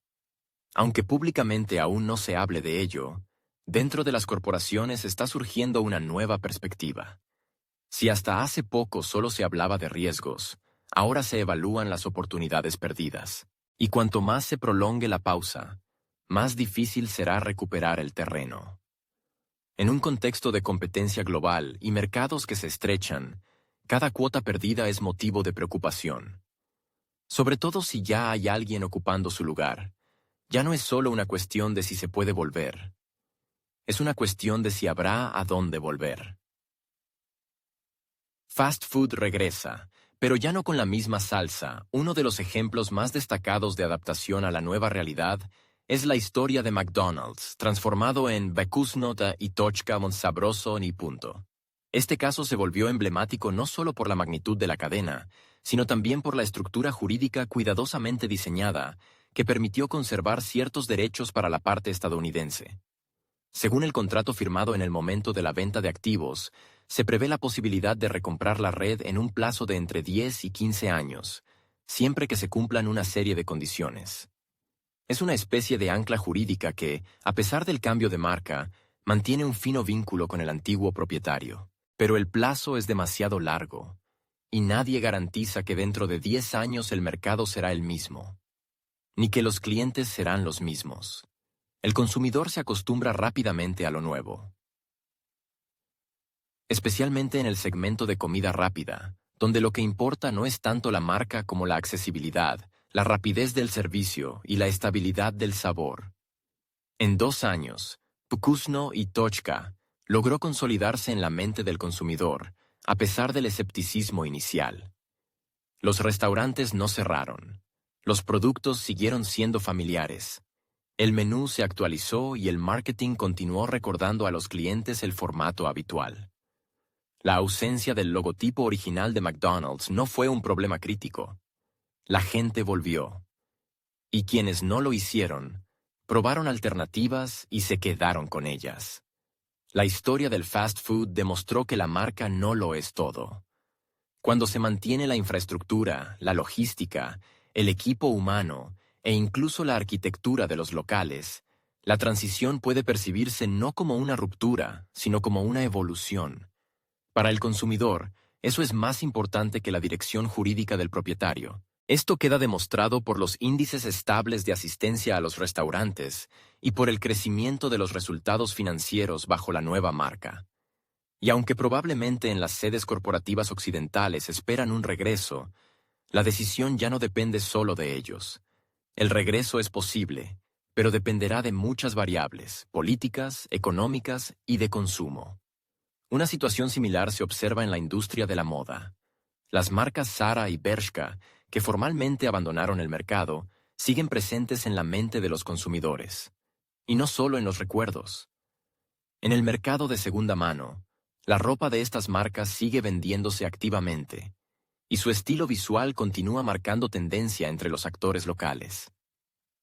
Aunque públicamente aún no se hable de ello, dentro de las corporaciones está surgiendo una nueva perspectiva. Si hasta hace poco solo se hablaba de riesgos, ahora se evalúan las oportunidades perdidas. Y cuanto más se prolongue la pausa, más difícil será recuperar el terreno. En un contexto de competencia global y mercados que se estrechan, cada cuota perdida es motivo de preocupación. Sobre todo si ya hay alguien ocupando su lugar. Ya no es solo una cuestión de si se puede volver. Es una cuestión de si habrá a dónde volver. Fast food regresa, pero ya no con la misma salsa. Uno de los ejemplos más destacados de adaptación a la nueva realidad es la historia de McDonald's, transformado en Vkusno y Tochka Sabroso ni punto. Este caso se volvió emblemático no solo por la magnitud de la cadena, sino también por la estructura jurídica cuidadosamente diseñada, que permitió conservar ciertos derechos para la parte estadounidense. Según el contrato firmado en el momento de la venta de activos, se prevé la posibilidad de recomprar la red en un plazo de entre 10 y 15 años, siempre que se cumplan una serie de condiciones. Es una especie de ancla jurídica que, a pesar del cambio de marca, mantiene un fino vínculo con el antiguo propietario. Pero el plazo es demasiado largo, y nadie garantiza que dentro de 10 años el mercado será el mismo, ni que los clientes serán los mismos. El consumidor se acostumbra rápidamente a lo nuevo. Especialmente en el segmento de comida rápida, donde lo que importa no es tanto la marca como la accesibilidad, la rapidez del servicio y la estabilidad del sabor. En 2 años, Vkusno y Tochka logró consolidarse en la mente del consumidor, a pesar del escepticismo inicial. Los restaurantes no cerraron. Los productos siguieron siendo familiares. El menú se actualizó y el marketing continuó recordando a los clientes el formato habitual. La ausencia del logotipo original de McDonald's no fue un problema crítico. La gente volvió. Y quienes no lo hicieron, probaron alternativas y se quedaron con ellas. La historia del fast food demostró que la marca no lo es todo. Cuando se mantiene la infraestructura, la logística, el equipo humano e incluso la arquitectura de los locales, la transición puede percibirse no como una ruptura, sino como una evolución. Para el consumidor, eso es más importante que la dirección jurídica del propietario. Esto queda demostrado por los índices estables de asistencia a los restaurantes y por el crecimiento de los resultados financieros bajo la nueva marca. Y aunque probablemente en las sedes corporativas occidentales esperan un regreso, la decisión ya no depende solo de ellos. El regreso es posible, pero dependerá de muchas variables, políticas, económicas y de consumo. Una situación similar se observa en la industria de la moda. Las marcas Zara y Bershka, que formalmente abandonaron el mercado, siguen presentes en la mente de los consumidores, y no solo en los recuerdos. En el mercado de segunda mano, La ropa de estas marcas sigue vendiéndose activamente, y su estilo visual continúa marcando tendencia entre los actores locales.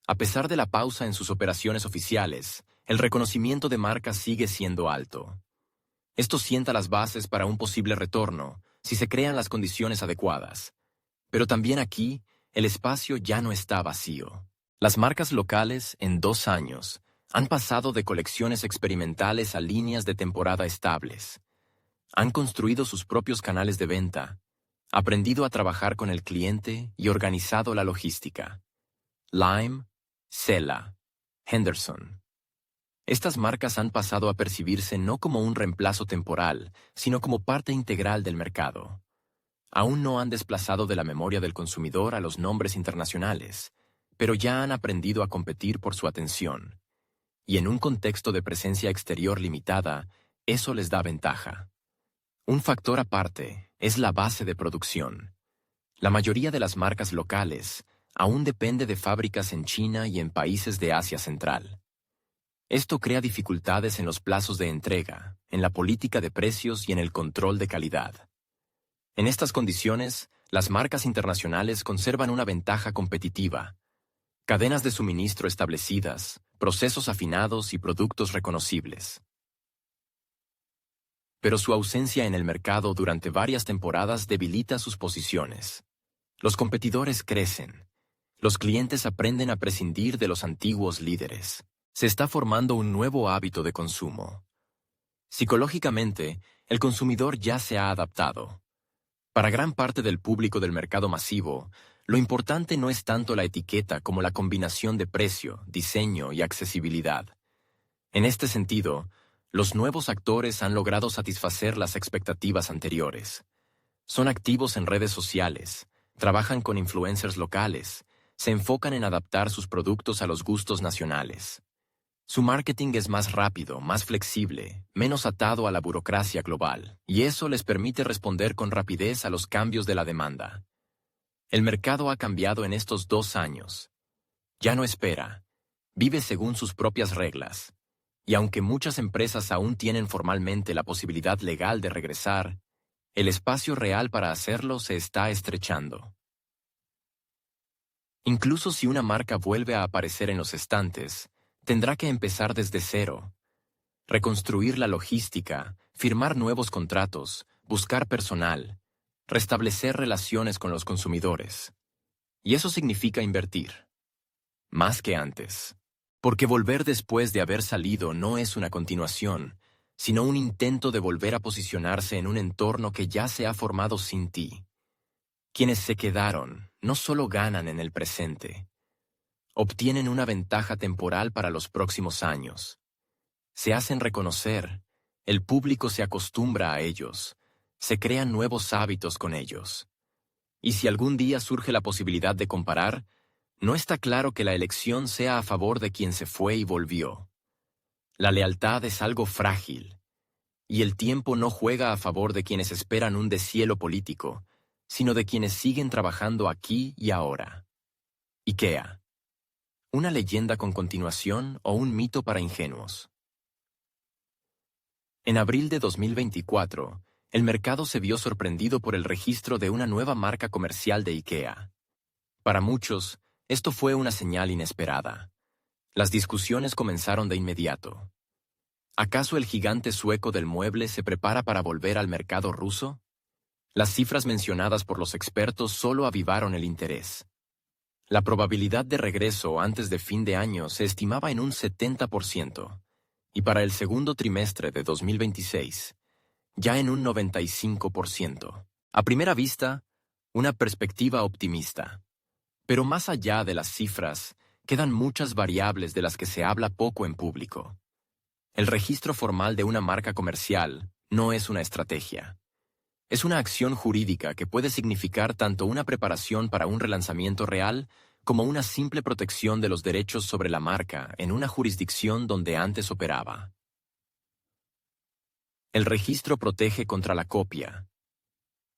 A pesar de la pausa en sus operaciones oficiales, el reconocimiento de marcas sigue siendo alto. Esto sienta las bases para un posible retorno, si se crean las condiciones adecuadas. Pero también aquí, el espacio ya no está vacío. Las marcas locales, en 2 años, han pasado de colecciones experimentales a líneas de temporada estables. Han construido sus propios canales de venta, aprendido a trabajar con el cliente y organizado la logística. Lime, Sella, Henderson. Estas marcas han pasado a percibirse no como un reemplazo temporal, sino como parte integral del mercado. Aún no han desplazado de la memoria del consumidor a los nombres internacionales, pero ya han aprendido a competir por su atención. Y en un contexto de presencia exterior limitada, eso les da ventaja. Un factor aparte es la base de producción. La mayoría de las marcas locales aún depende de fábricas en China y en países de Asia Central. Esto crea dificultades en los plazos de entrega, en la política de precios y en el control de calidad. En estas condiciones, las marcas internacionales conservan una ventaja competitiva: cadenas de suministro establecidas, procesos afinados y productos reconocibles. Pero su ausencia en el mercado durante varias temporadas debilita sus posiciones. Los competidores crecen. Los clientes aprenden a prescindir de los antiguos líderes. Se está formando un nuevo hábito de consumo. Psicológicamente, el consumidor ya se ha adaptado. Para gran parte del público del mercado masivo, lo importante no es tanto la etiqueta como la combinación de precio, diseño y accesibilidad. En este sentido, los nuevos actores han logrado satisfacer las expectativas anteriores. Son activos en redes sociales, trabajan con influencers locales, se enfocan en adaptar sus productos a los gustos nacionales. Su marketing es más rápido, más flexible, menos atado a la burocracia global, y eso les permite responder con rapidez a los cambios de la demanda. El mercado ha cambiado en estos 2 años. Ya no espera, vive según sus propias reglas. Y aunque muchas empresas aún tienen formalmente la posibilidad legal de regresar, el espacio real para hacerlo se está estrechando. Incluso si una marca vuelve a aparecer en los estantes, tendrá que empezar desde cero, reconstruir la logística, firmar nuevos contratos, buscar personal, restablecer relaciones con los consumidores. Y eso significa invertir. Más que antes. Porque volver después de haber salido no es una continuación, sino un intento de volver a posicionarse en un entorno que ya se ha formado sin ti. Quienes se quedaron no solo ganan en el presente, obtienen una ventaja temporal para los próximos años. Se hacen reconocer, el público se acostumbra a ellos, se crean nuevos hábitos con ellos. Y si algún día surge la posibilidad de comparar, no está claro que la elección sea a favor de quien se fue y volvió. La lealtad es algo frágil, y el tiempo no juega a favor de quienes esperan un deshielo político, sino de quienes siguen trabajando aquí y ahora. IKEA. ¿Una leyenda con continuación o un mito para ingenuos? En abril de 2024, el mercado se vio sorprendido por el registro de una nueva marca comercial de IKEA. Para muchos, esto fue una señal inesperada. Las discusiones comenzaron de inmediato. ¿Acaso el gigante sueco del mueble se prepara para volver al mercado ruso? Las cifras mencionadas por los expertos solo avivaron el interés. La probabilidad de regreso antes de fin de año se estimaba en un 70%, y para el segundo trimestre de 2026, ya en un 95%. A primera vista, una perspectiva optimista. Pero más allá de las cifras, quedan muchas variables de las que se habla poco en público. El registro formal de una marca comercial no es una estrategia. Es una acción jurídica que puede significar tanto una preparación para un relanzamiento real como una simple protección de los derechos sobre la marca en una jurisdicción donde antes operaba. El registro protege contra la copia.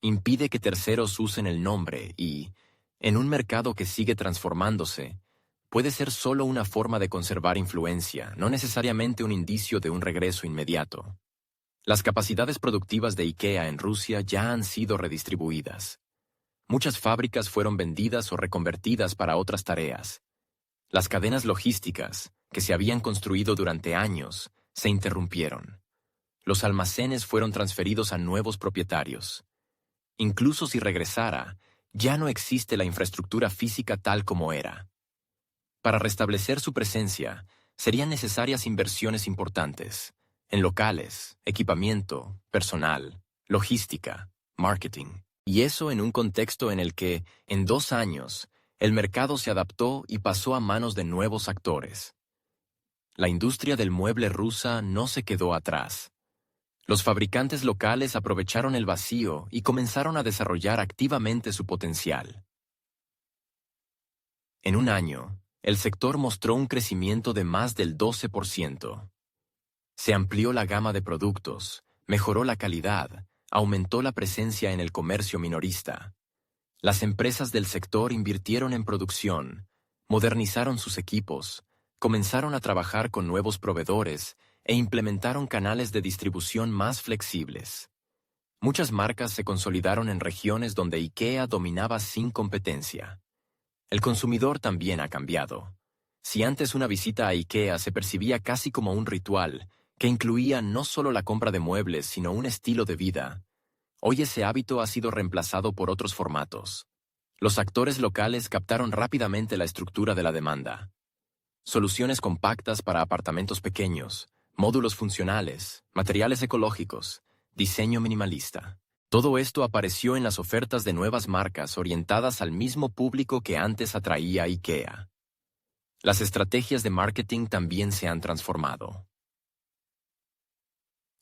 Impide que terceros usen el nombre y, en un mercado que sigue transformándose, puede ser solo una forma de conservar influencia, no necesariamente un indicio de un regreso inmediato. Las capacidades productivas de IKEA en Rusia ya han sido redistribuidas. Muchas fábricas fueron vendidas o reconvertidas para otras tareas. Las cadenas logísticas, que se habían construido durante años, se interrumpieron. Los almacenes fueron transferidos a nuevos propietarios. Incluso si regresara, ya no existe la infraestructura física tal como era. Para restablecer su presencia, serían necesarias inversiones importantes en locales, equipamiento, personal, logística, marketing. Y eso en un contexto en el que, en 2 años, el mercado se adaptó y pasó a manos de nuevos actores. La industria del mueble rusa no se quedó atrás. Los fabricantes locales aprovecharon el vacío y comenzaron a desarrollar activamente su potencial. En un año, el sector mostró un crecimiento de más del 12%. Se amplió la gama de productos, mejoró la calidad, aumentó la presencia en el comercio minorista. Las empresas del sector invirtieron en producción, modernizaron sus equipos, comenzaron a trabajar con nuevos proveedores e implementaron canales de distribución más flexibles. Muchas marcas se consolidaron en regiones donde IKEA dominaba sin competencia. El consumidor también ha cambiado. Si antes una visita a IKEA se percibía casi como un ritual, que incluía no solo la compra de muebles, sino un estilo de vida, hoy ese hábito ha sido reemplazado por otros formatos. Los actores locales captaron rápidamente la estructura de la demanda. Soluciones compactas para apartamentos pequeños, módulos funcionales, materiales ecológicos, diseño minimalista. Todo esto apareció en las ofertas de nuevas marcas orientadas al mismo público que antes atraía a IKEA. Las estrategias de marketing también se han transformado.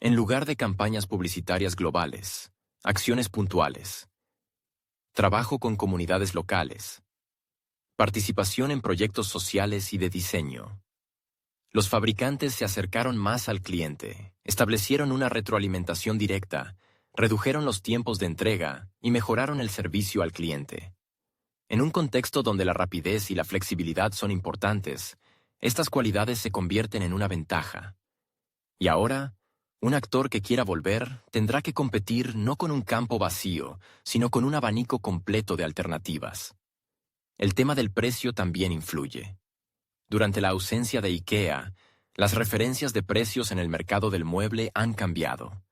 En lugar de campañas publicitarias globales, acciones puntuales, trabajo con comunidades locales, participación en proyectos sociales y de diseño. Los fabricantes se acercaron más al cliente, establecieron una retroalimentación directa, redujeron los tiempos de entrega y mejoraron el servicio al cliente. En un contexto donde la rapidez y la flexibilidad son importantes, estas cualidades se convierten en una ventaja. Y ahora, un actor que quiera volver tendrá que competir no con un campo vacío, sino con un abanico completo de alternativas. El tema del precio también influye. Durante la ausencia de IKEA, las referencias de precios en el mercado del mueble han cambiado.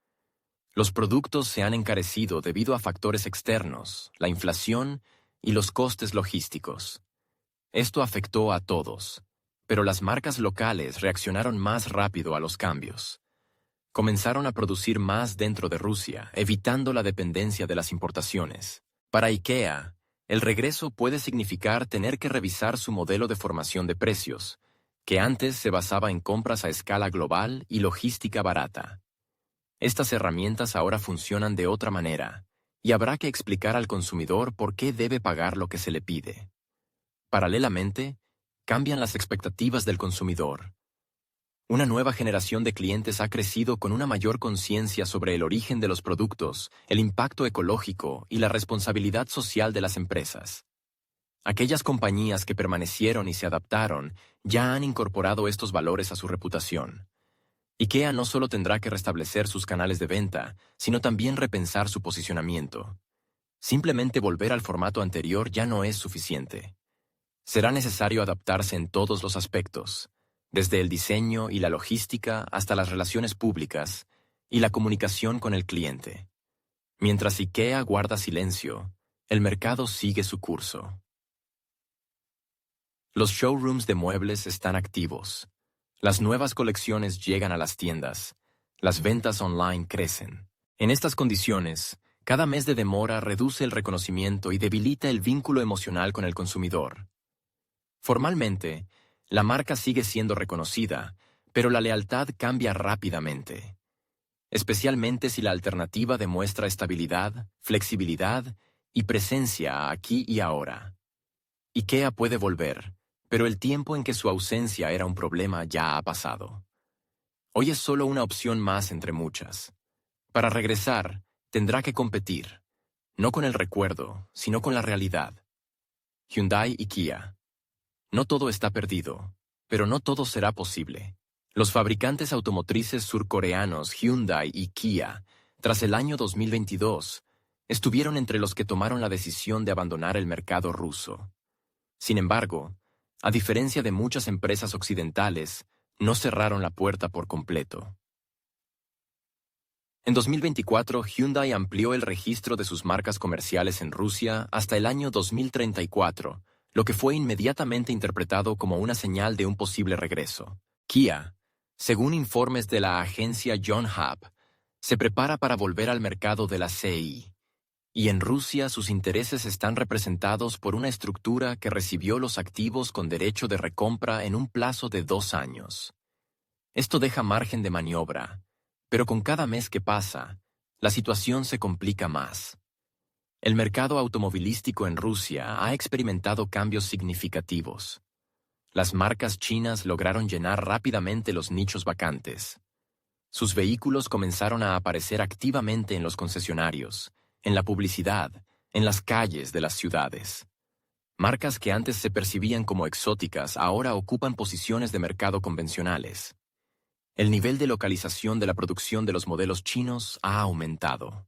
Los productos se han encarecido debido a factores externos, la inflación y los costes logísticos. Esto afectó a todos, pero las marcas locales reaccionaron más rápido a los cambios. Comenzaron a producir más dentro de Rusia, evitando la dependencia de las importaciones. Para IKEA, el regreso puede significar tener que revisar su modelo de formación de precios, que antes se basaba en compras a escala global y logística barata. Estas herramientas ahora funcionan de otra manera, y habrá que explicar al consumidor por qué debe pagar lo que se le pide. Paralelamente, cambian las expectativas del consumidor. Una nueva generación de clientes ha crecido con una mayor conciencia sobre el origen de los productos, el impacto ecológico y la responsabilidad social de las empresas. Aquellas compañías que permanecieron y se adaptaron ya han incorporado estos valores a su reputación. IKEA no solo tendrá que restablecer sus canales de venta, sino también repensar su posicionamiento. Simplemente volver al formato anterior ya no es suficiente. Será necesario adaptarse en todos los aspectos, desde el diseño y la logística hasta las relaciones públicas y la comunicación con el cliente. Mientras IKEA guarda silencio, el mercado sigue su curso. Los showrooms de muebles están activos. Las nuevas colecciones llegan a las tiendas. Las ventas online crecen. En estas condiciones, cada mes de demora reduce el reconocimiento y debilita el vínculo emocional con el consumidor. Formalmente, la marca sigue siendo reconocida, pero la lealtad cambia rápidamente. Especialmente si la alternativa demuestra estabilidad, flexibilidad y presencia aquí y ahora. IKEA puede volver, pero el tiempo en que su ausencia era un problema ya ha pasado. Hoy es solo una opción más entre muchas. Para regresar, tendrá que competir, no con el recuerdo, sino con la realidad. Hyundai y Kia. No todo está perdido, pero no todo será posible. Los fabricantes automotrices surcoreanos Hyundai y Kia, tras el año 2022, estuvieron entre los que tomaron la decisión de abandonar el mercado ruso. Sin embargo, a diferencia de muchas empresas occidentales, no cerraron la puerta por completo. En 2024, Hyundai amplió el registro de sus marcas comerciales en Rusia hasta el año 2034, lo que fue inmediatamente interpretado como una señal de un posible regreso. Kia, según informes de la agencia John Hub, se prepara para volver al mercado de la CI. Y en Rusia sus intereses están representados por una estructura que recibió los activos con derecho de recompra en un plazo de 2 años. Esto deja margen de maniobra, pero con cada mes que pasa, la situación se complica más. El mercado automovilístico en Rusia ha experimentado cambios significativos. Las marcas chinas lograron llenar rápidamente los nichos vacantes. Sus vehículos comenzaron a aparecer activamente en los concesionarios, en la publicidad, en las calles de las ciudades. Marcas que antes se percibían como exóticas ahora ocupan posiciones de mercado convencionales. El nivel de localización de la producción de los modelos chinos ha aumentado.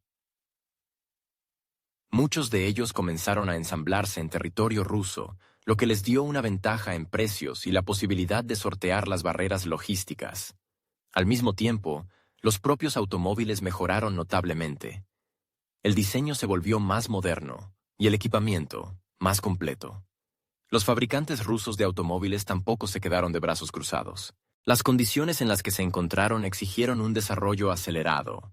Muchos de ellos comenzaron a ensamblarse en territorio ruso, lo que les dio una ventaja en precios y la posibilidad de sortear las barreras logísticas. Al mismo tiempo, los propios automóviles mejoraron notablemente. El diseño se volvió más moderno y el equipamiento más completo. Los fabricantes rusos de automóviles tampoco se quedaron de brazos cruzados. Las condiciones en las que se encontraron exigieron un desarrollo acelerado.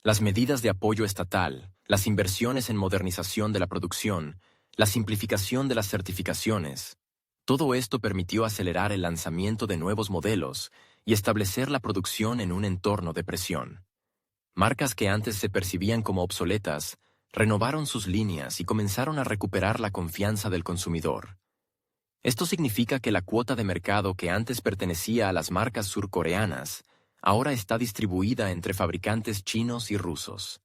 Las medidas de apoyo estatal, las inversiones en modernización de la producción, la simplificación de las certificaciones, todo esto permitió acelerar el lanzamiento de nuevos modelos y establecer la producción en un entorno de presión. Marcas que antes se percibían como obsoletas, renovaron sus líneas y comenzaron a recuperar la confianza del consumidor. Esto significa que la cuota de mercado que antes pertenecía a las marcas surcoreanas, ahora está distribuida entre fabricantes chinos y rusos.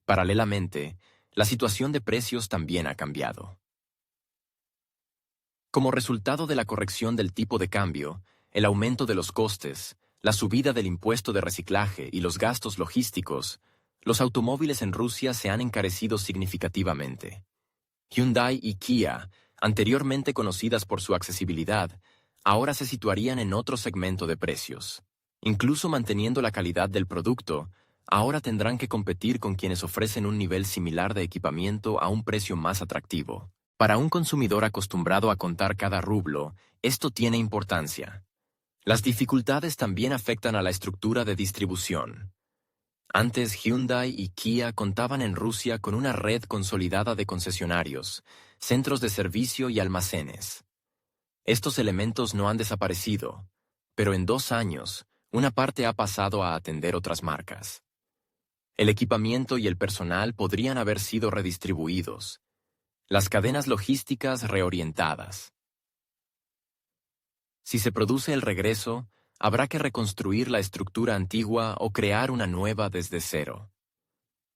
Paralelamente, la situación de precios también ha cambiado. Como resultado de la corrección del tipo de cambio, el aumento de los costes, la subida del impuesto de reciclaje y los gastos logísticos, los automóviles en Rusia se han encarecido significativamente. Hyundai y Kia, anteriormente conocidas por su accesibilidad, ahora se situarían en otro segmento de precios. Incluso manteniendo la calidad del producto, ahora tendrán que competir con quienes ofrecen un nivel similar de equipamiento a un precio más atractivo. Para un consumidor acostumbrado a contar cada rublo, esto tiene importancia. Las dificultades también afectan a la estructura de distribución. Antes Hyundai y Kia contaban en Rusia con una red consolidada de concesionarios, centros de servicio y almacenes. Estos elementos no han desaparecido, pero en 2 años, una parte ha pasado a atender otras marcas. El equipamiento y el personal podrían haber sido redistribuidos, las cadenas logísticas reorientadas. Si se produce el regreso, habrá que reconstruir la estructura antigua o crear una nueva desde cero.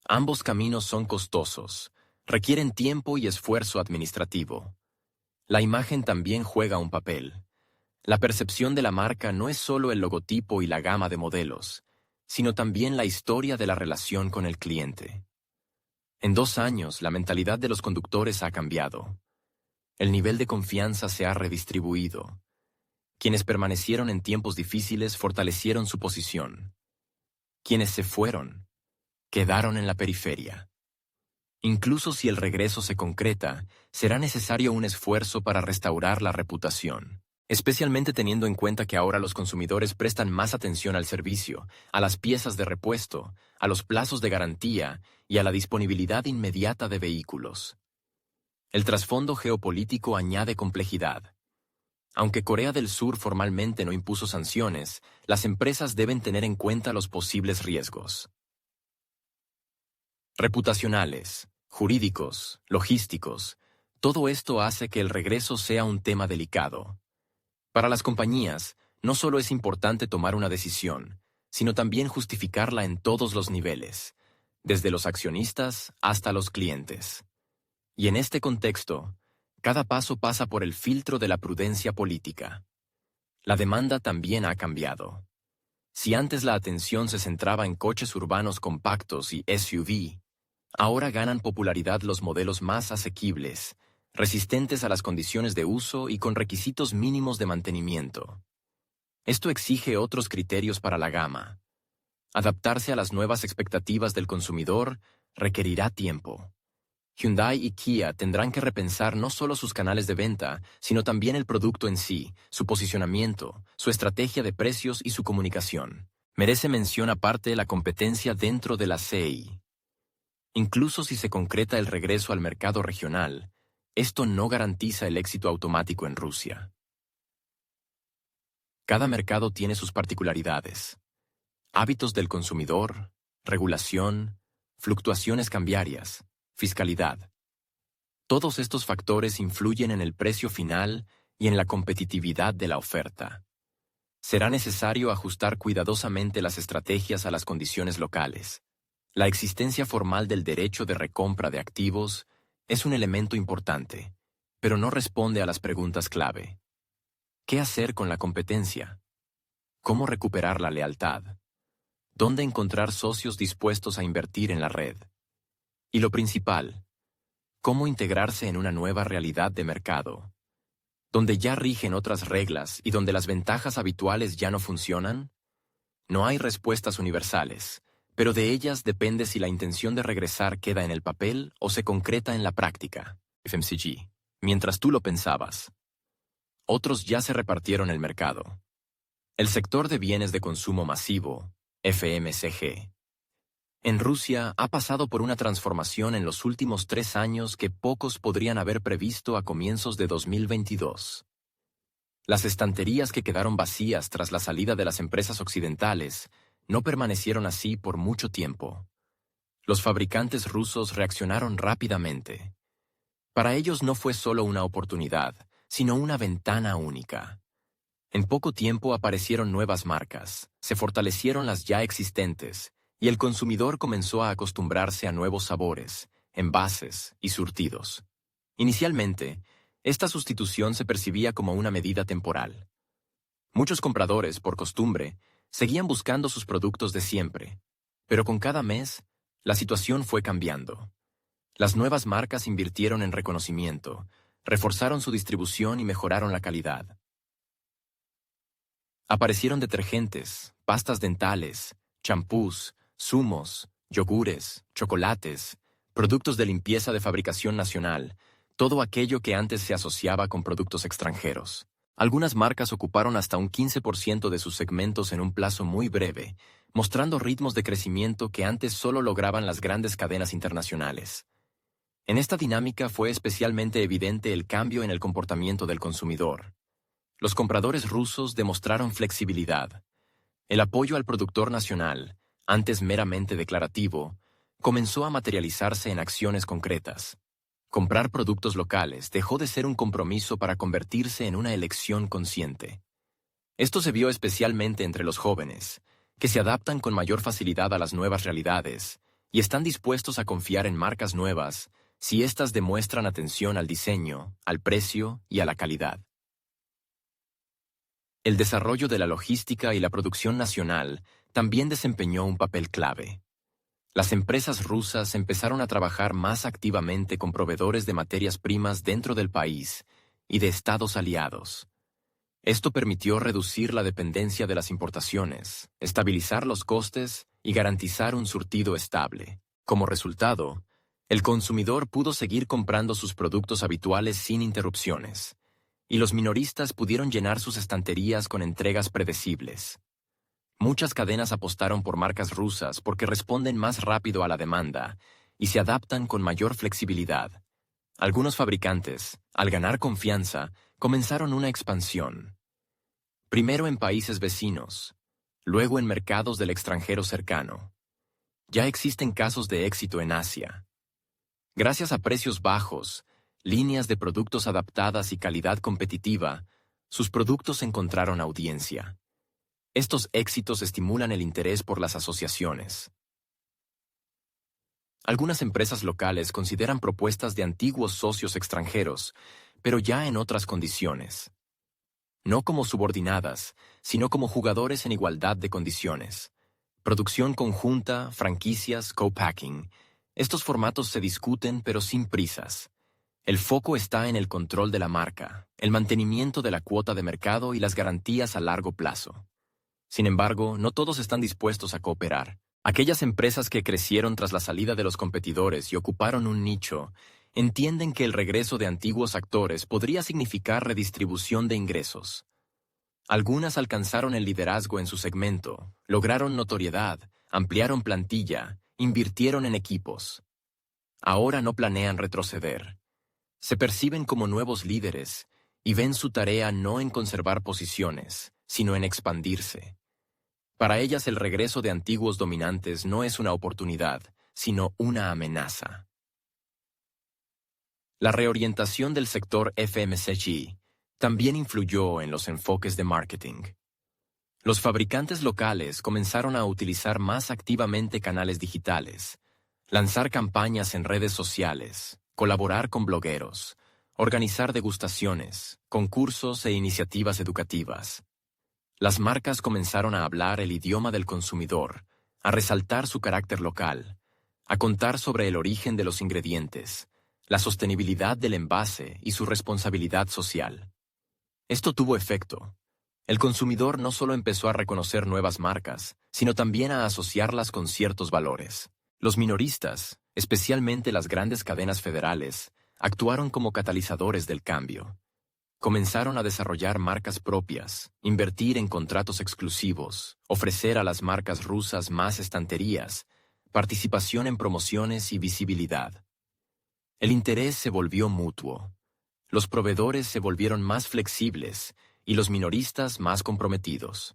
Ambos caminos son costosos, requieren tiempo y esfuerzo administrativo. La imagen también juega un papel. La percepción de la marca no es solo el logotipo y la gama de modelos, sino también la historia de la relación con el cliente. En 2 años, la mentalidad de los conductores ha cambiado. El nivel de confianza se ha redistribuido. Quienes permanecieron en tiempos difíciles fortalecieron su posición. Quienes se fueron, quedaron en la periferia. Incluso si el regreso se concreta, será necesario un esfuerzo para restaurar la reputación, especialmente teniendo en cuenta que ahora los consumidores prestan más atención al servicio, a las piezas de repuesto, a los plazos de garantía y a la disponibilidad inmediata de vehículos. El trasfondo geopolítico añade complejidad. Aunque Corea del Sur formalmente no impuso sanciones, las empresas deben tener en cuenta los posibles riesgos reputacionales, jurídicos, logísticos. Todo esto hace que el regreso sea un tema delicado. Para las compañías, no solo es importante tomar una decisión, sino también justificarla en todos los niveles, desde los accionistas hasta los clientes. Y en este contexto, cada paso pasa por el filtro de la prudencia política. La demanda también ha cambiado. Si antes la atención se centraba en coches urbanos compactos y SUV, ahora ganan popularidad los modelos más asequibles, resistentes a las condiciones de uso y con requisitos mínimos de mantenimiento. Esto exige otros criterios para la gama. Adaptarse a las nuevas expectativas del consumidor requerirá tiempo. Hyundai y Kia tendrán que repensar no solo sus canales de venta, sino también el producto en sí, su posicionamiento, su estrategia de precios y su comunicación. Merece mención aparte la competencia dentro de la CI. Incluso si se concreta el regreso al mercado regional, esto no garantiza el éxito automático en Rusia. Cada mercado tiene sus particularidades. Hábitos del consumidor, regulación, fluctuaciones cambiarias, fiscalidad. Todos estos factores influyen en el precio final y en la competitividad de la oferta. Será necesario ajustar cuidadosamente las estrategias a las condiciones locales. La existencia formal del derecho de recompra de activos es un elemento importante, pero no responde a las preguntas clave. ¿Qué hacer con la competencia? ¿Cómo recuperar la lealtad? ¿Dónde encontrar socios dispuestos a invertir en la red? Y lo principal, ¿cómo integrarse en una nueva realidad de mercado, donde ya rigen otras reglas y donde las ventajas habituales ya no funcionan? No hay respuestas universales, pero de ellas depende si la intención de regresar queda en el papel o se concreta en la práctica. FMCG. Mientras tú lo pensabas, otros ya se repartieron el mercado. El sector de bienes de consumo masivo, FMCG. En Rusia ha pasado por una transformación en los últimos 3 años que pocos podrían haber previsto a comienzos de 2022. Las estanterías que quedaron vacías tras la salida de las empresas occidentales no permanecieron así por mucho tiempo. Los fabricantes rusos reaccionaron rápidamente. Para ellos no fue solo una oportunidad, sino una ventana única. En poco tiempo aparecieron nuevas marcas, se fortalecieron las ya existentes, y el consumidor comenzó a acostumbrarse a nuevos sabores, envases y surtidos. Inicialmente, esta sustitución se percibía como una medida temporal. Muchos compradores, por costumbre, seguían buscando sus productos de siempre, pero con cada mes, la situación fue cambiando. Las nuevas marcas invirtieron en reconocimiento, reforzaron su distribución y mejoraron la calidad. Aparecieron detergentes, pastas dentales, champús, zumos, yogures, chocolates, productos de limpieza de fabricación nacional, todo aquello que antes se asociaba con productos extranjeros. Algunas marcas ocuparon hasta un 15% de sus segmentos en un plazo muy breve, mostrando ritmos de crecimiento que antes solo lograban las grandes cadenas internacionales. En esta dinámica fue especialmente evidente el cambio en el comportamiento del consumidor. Los compradores rusos demostraron flexibilidad. El apoyo al productor nacional, antes meramente declarativo, comenzó a materializarse en acciones concretas. Comprar productos locales dejó de ser un compromiso para convertirse en una elección consciente. Esto se vio especialmente entre los jóvenes, que se adaptan con mayor facilidad a las nuevas realidades y están dispuestos a confiar en marcas nuevas si éstas demuestran atención al diseño, al precio y a la calidad. El desarrollo de la logística y la producción nacional también desempeñó un papel clave. Las empresas rusas empezaron a trabajar más activamente con proveedores de materias primas dentro del país y de estados aliados. Esto permitió reducir la dependencia de las importaciones, estabilizar los costes y garantizar un surtido estable. Como resultado, el consumidor pudo seguir comprando sus productos habituales sin interrupciones, y los minoristas pudieron llenar sus estanterías con entregas predecibles. Muchas cadenas apostaron por marcas rusas porque responden más rápido a la demanda y se adaptan con mayor flexibilidad. Algunos fabricantes, al ganar confianza, comenzaron una expansión. Primero en países vecinos, luego en mercados del extranjero cercano. Ya existen casos de éxito en Asia. Gracias a precios bajos, líneas de productos adaptadas y calidad competitiva, sus productos encontraron audiencia. Estos éxitos estimulan el interés por las asociaciones. Algunas empresas locales consideran propuestas de antiguos socios extranjeros, pero ya en otras condiciones. no como subordinadas, sino como jugadores en igualdad de condiciones. Producción conjunta, franquicias, co-packing. Estos formatos se discuten pero sin prisas. El foco está en el control de la marca, el mantenimiento de la cuota de mercado y las garantías a largo plazo. Sin embargo, no todos están dispuestos a cooperar. Aquellas empresas que crecieron tras la salida de los competidores y ocuparon un nicho, entienden que el regreso de antiguos actores podría significar redistribución de ingresos. Algunas alcanzaron el liderazgo en su segmento, lograron notoriedad, ampliaron plantilla, invirtieron en equipos. Ahora no planean retroceder. Se perciben como nuevos líderes y ven su tarea no en conservar posiciones, sino en expandirse. Para ellas el regreso de antiguos dominantes no es una oportunidad, sino una amenaza. La reorientación del sector FMCG también influyó en los enfoques de marketing. Los fabricantes locales comenzaron a utilizar más activamente canales digitales, lanzar campañas en redes sociales, colaborar con blogueros, organizar degustaciones, concursos e iniciativas educativas. Las marcas comenzaron a hablar el idioma del consumidor, a resaltar su carácter local, a contar sobre el origen de los ingredientes, la sostenibilidad del envase y su responsabilidad social. Esto tuvo efecto. El consumidor no solo empezó a reconocer nuevas marcas, sino también a asociarlas con ciertos valores. Los minoristas, especialmente las grandes cadenas federales, actuaron como catalizadores del cambio. Comenzaron a desarrollar marcas propias, invertir en contratos exclusivos, ofrecer a las marcas rusas más estanterías, participación en promociones y visibilidad. El interés se volvió mutuo. Los proveedores se volvieron más flexibles y los minoristas más comprometidos.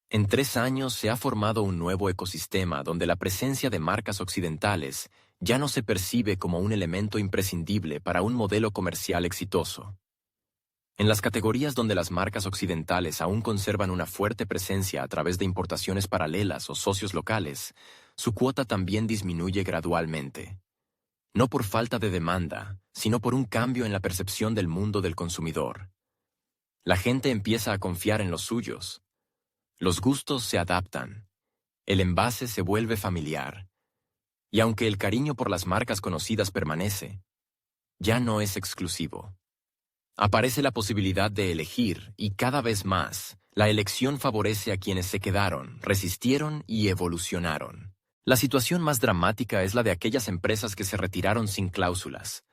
En 3 años se ha formado un nuevo ecosistema donde la presencia de marcas occidentales ya no se percibe como un elemento imprescindible para un modelo comercial exitoso. En las categorías donde las marcas occidentales aún conservan una fuerte presencia a través de importaciones paralelas o socios locales, su cuota también disminuye gradualmente. No por falta de demanda, sino por un cambio en la percepción del mundo del consumidor. La gente empieza a confiar en los suyos. Los gustos se adaptan. El envase se vuelve familiar. Y aunque el cariño por las marcas conocidas permanece, ya no es exclusivo. Aparece la posibilidad de elegir y cada vez más, la elección favorece a quienes se quedaron, resistieron y evolucionaron. La situación más dramática es la de aquellas empresas que se retiraron sin cláusulas.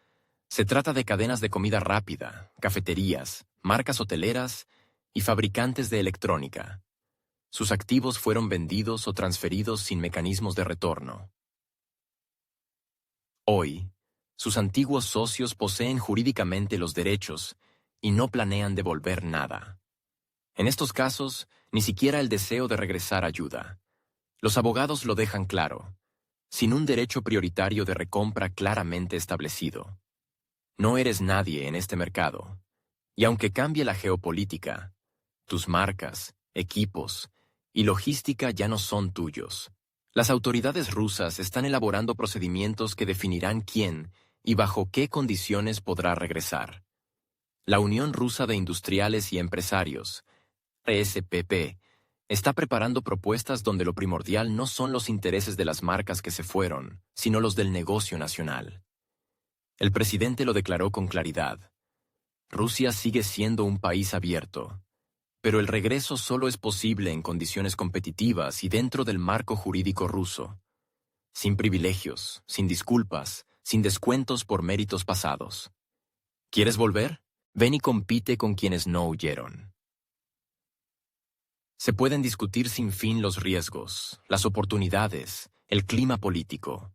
Se trata de cadenas de comida rápida, cafeterías, marcas hoteleras y fabricantes de electrónica. Sus activos fueron vendidos o transferidos sin mecanismos de retorno. Hoy, sus antiguos socios poseen jurídicamente los derechos y no planean devolver nada. En estos casos, ni siquiera el deseo de regresar ayuda. Los abogados lo dejan claro, sin un derecho prioritario de recompra claramente establecido. No eres nadie en este mercado, y aunque cambie la geopolítica, tus marcas, equipos y logística ya no son tuyos. Las autoridades rusas están elaborando procedimientos que definirán quién y bajo qué condiciones podrá regresar. La Unión Rusa de Industriales y Empresarios, RSPP, está preparando propuestas donde lo primordial no son los intereses de las marcas que se fueron, sino los del negocio nacional. El presidente lo declaró con claridad. Rusia sigue siendo un país abierto, pero el regreso solo es posible en condiciones competitivas y dentro del marco jurídico ruso. Sin privilegios, sin disculpas, sin descuentos por méritos pasados. ¿Quieres volver? Ven y compite con quienes no huyeron. Se pueden discutir sin fin los riesgos, las oportunidades, el clima político.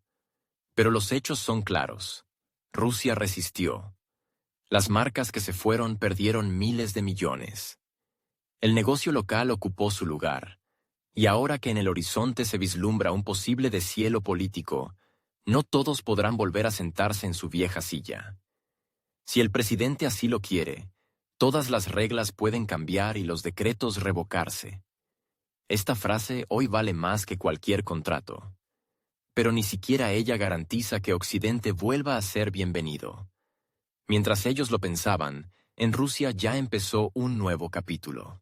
Pero los hechos son claros. Rusia resistió. Las marcas que se fueron perdieron miles de millones. El negocio local ocupó su lugar, y ahora que en el horizonte se vislumbra un posible deshielo político, no todos podrán volver a sentarse en su vieja silla. Si el presidente así lo quiere, todas las reglas pueden cambiar y los decretos revocarse. Esta frase hoy vale más que cualquier contrato. Pero ni siquiera ella garantiza que Occidente vuelva a ser bienvenido. Mientras ellos lo pensaban, en Rusia ya empezó un nuevo capítulo.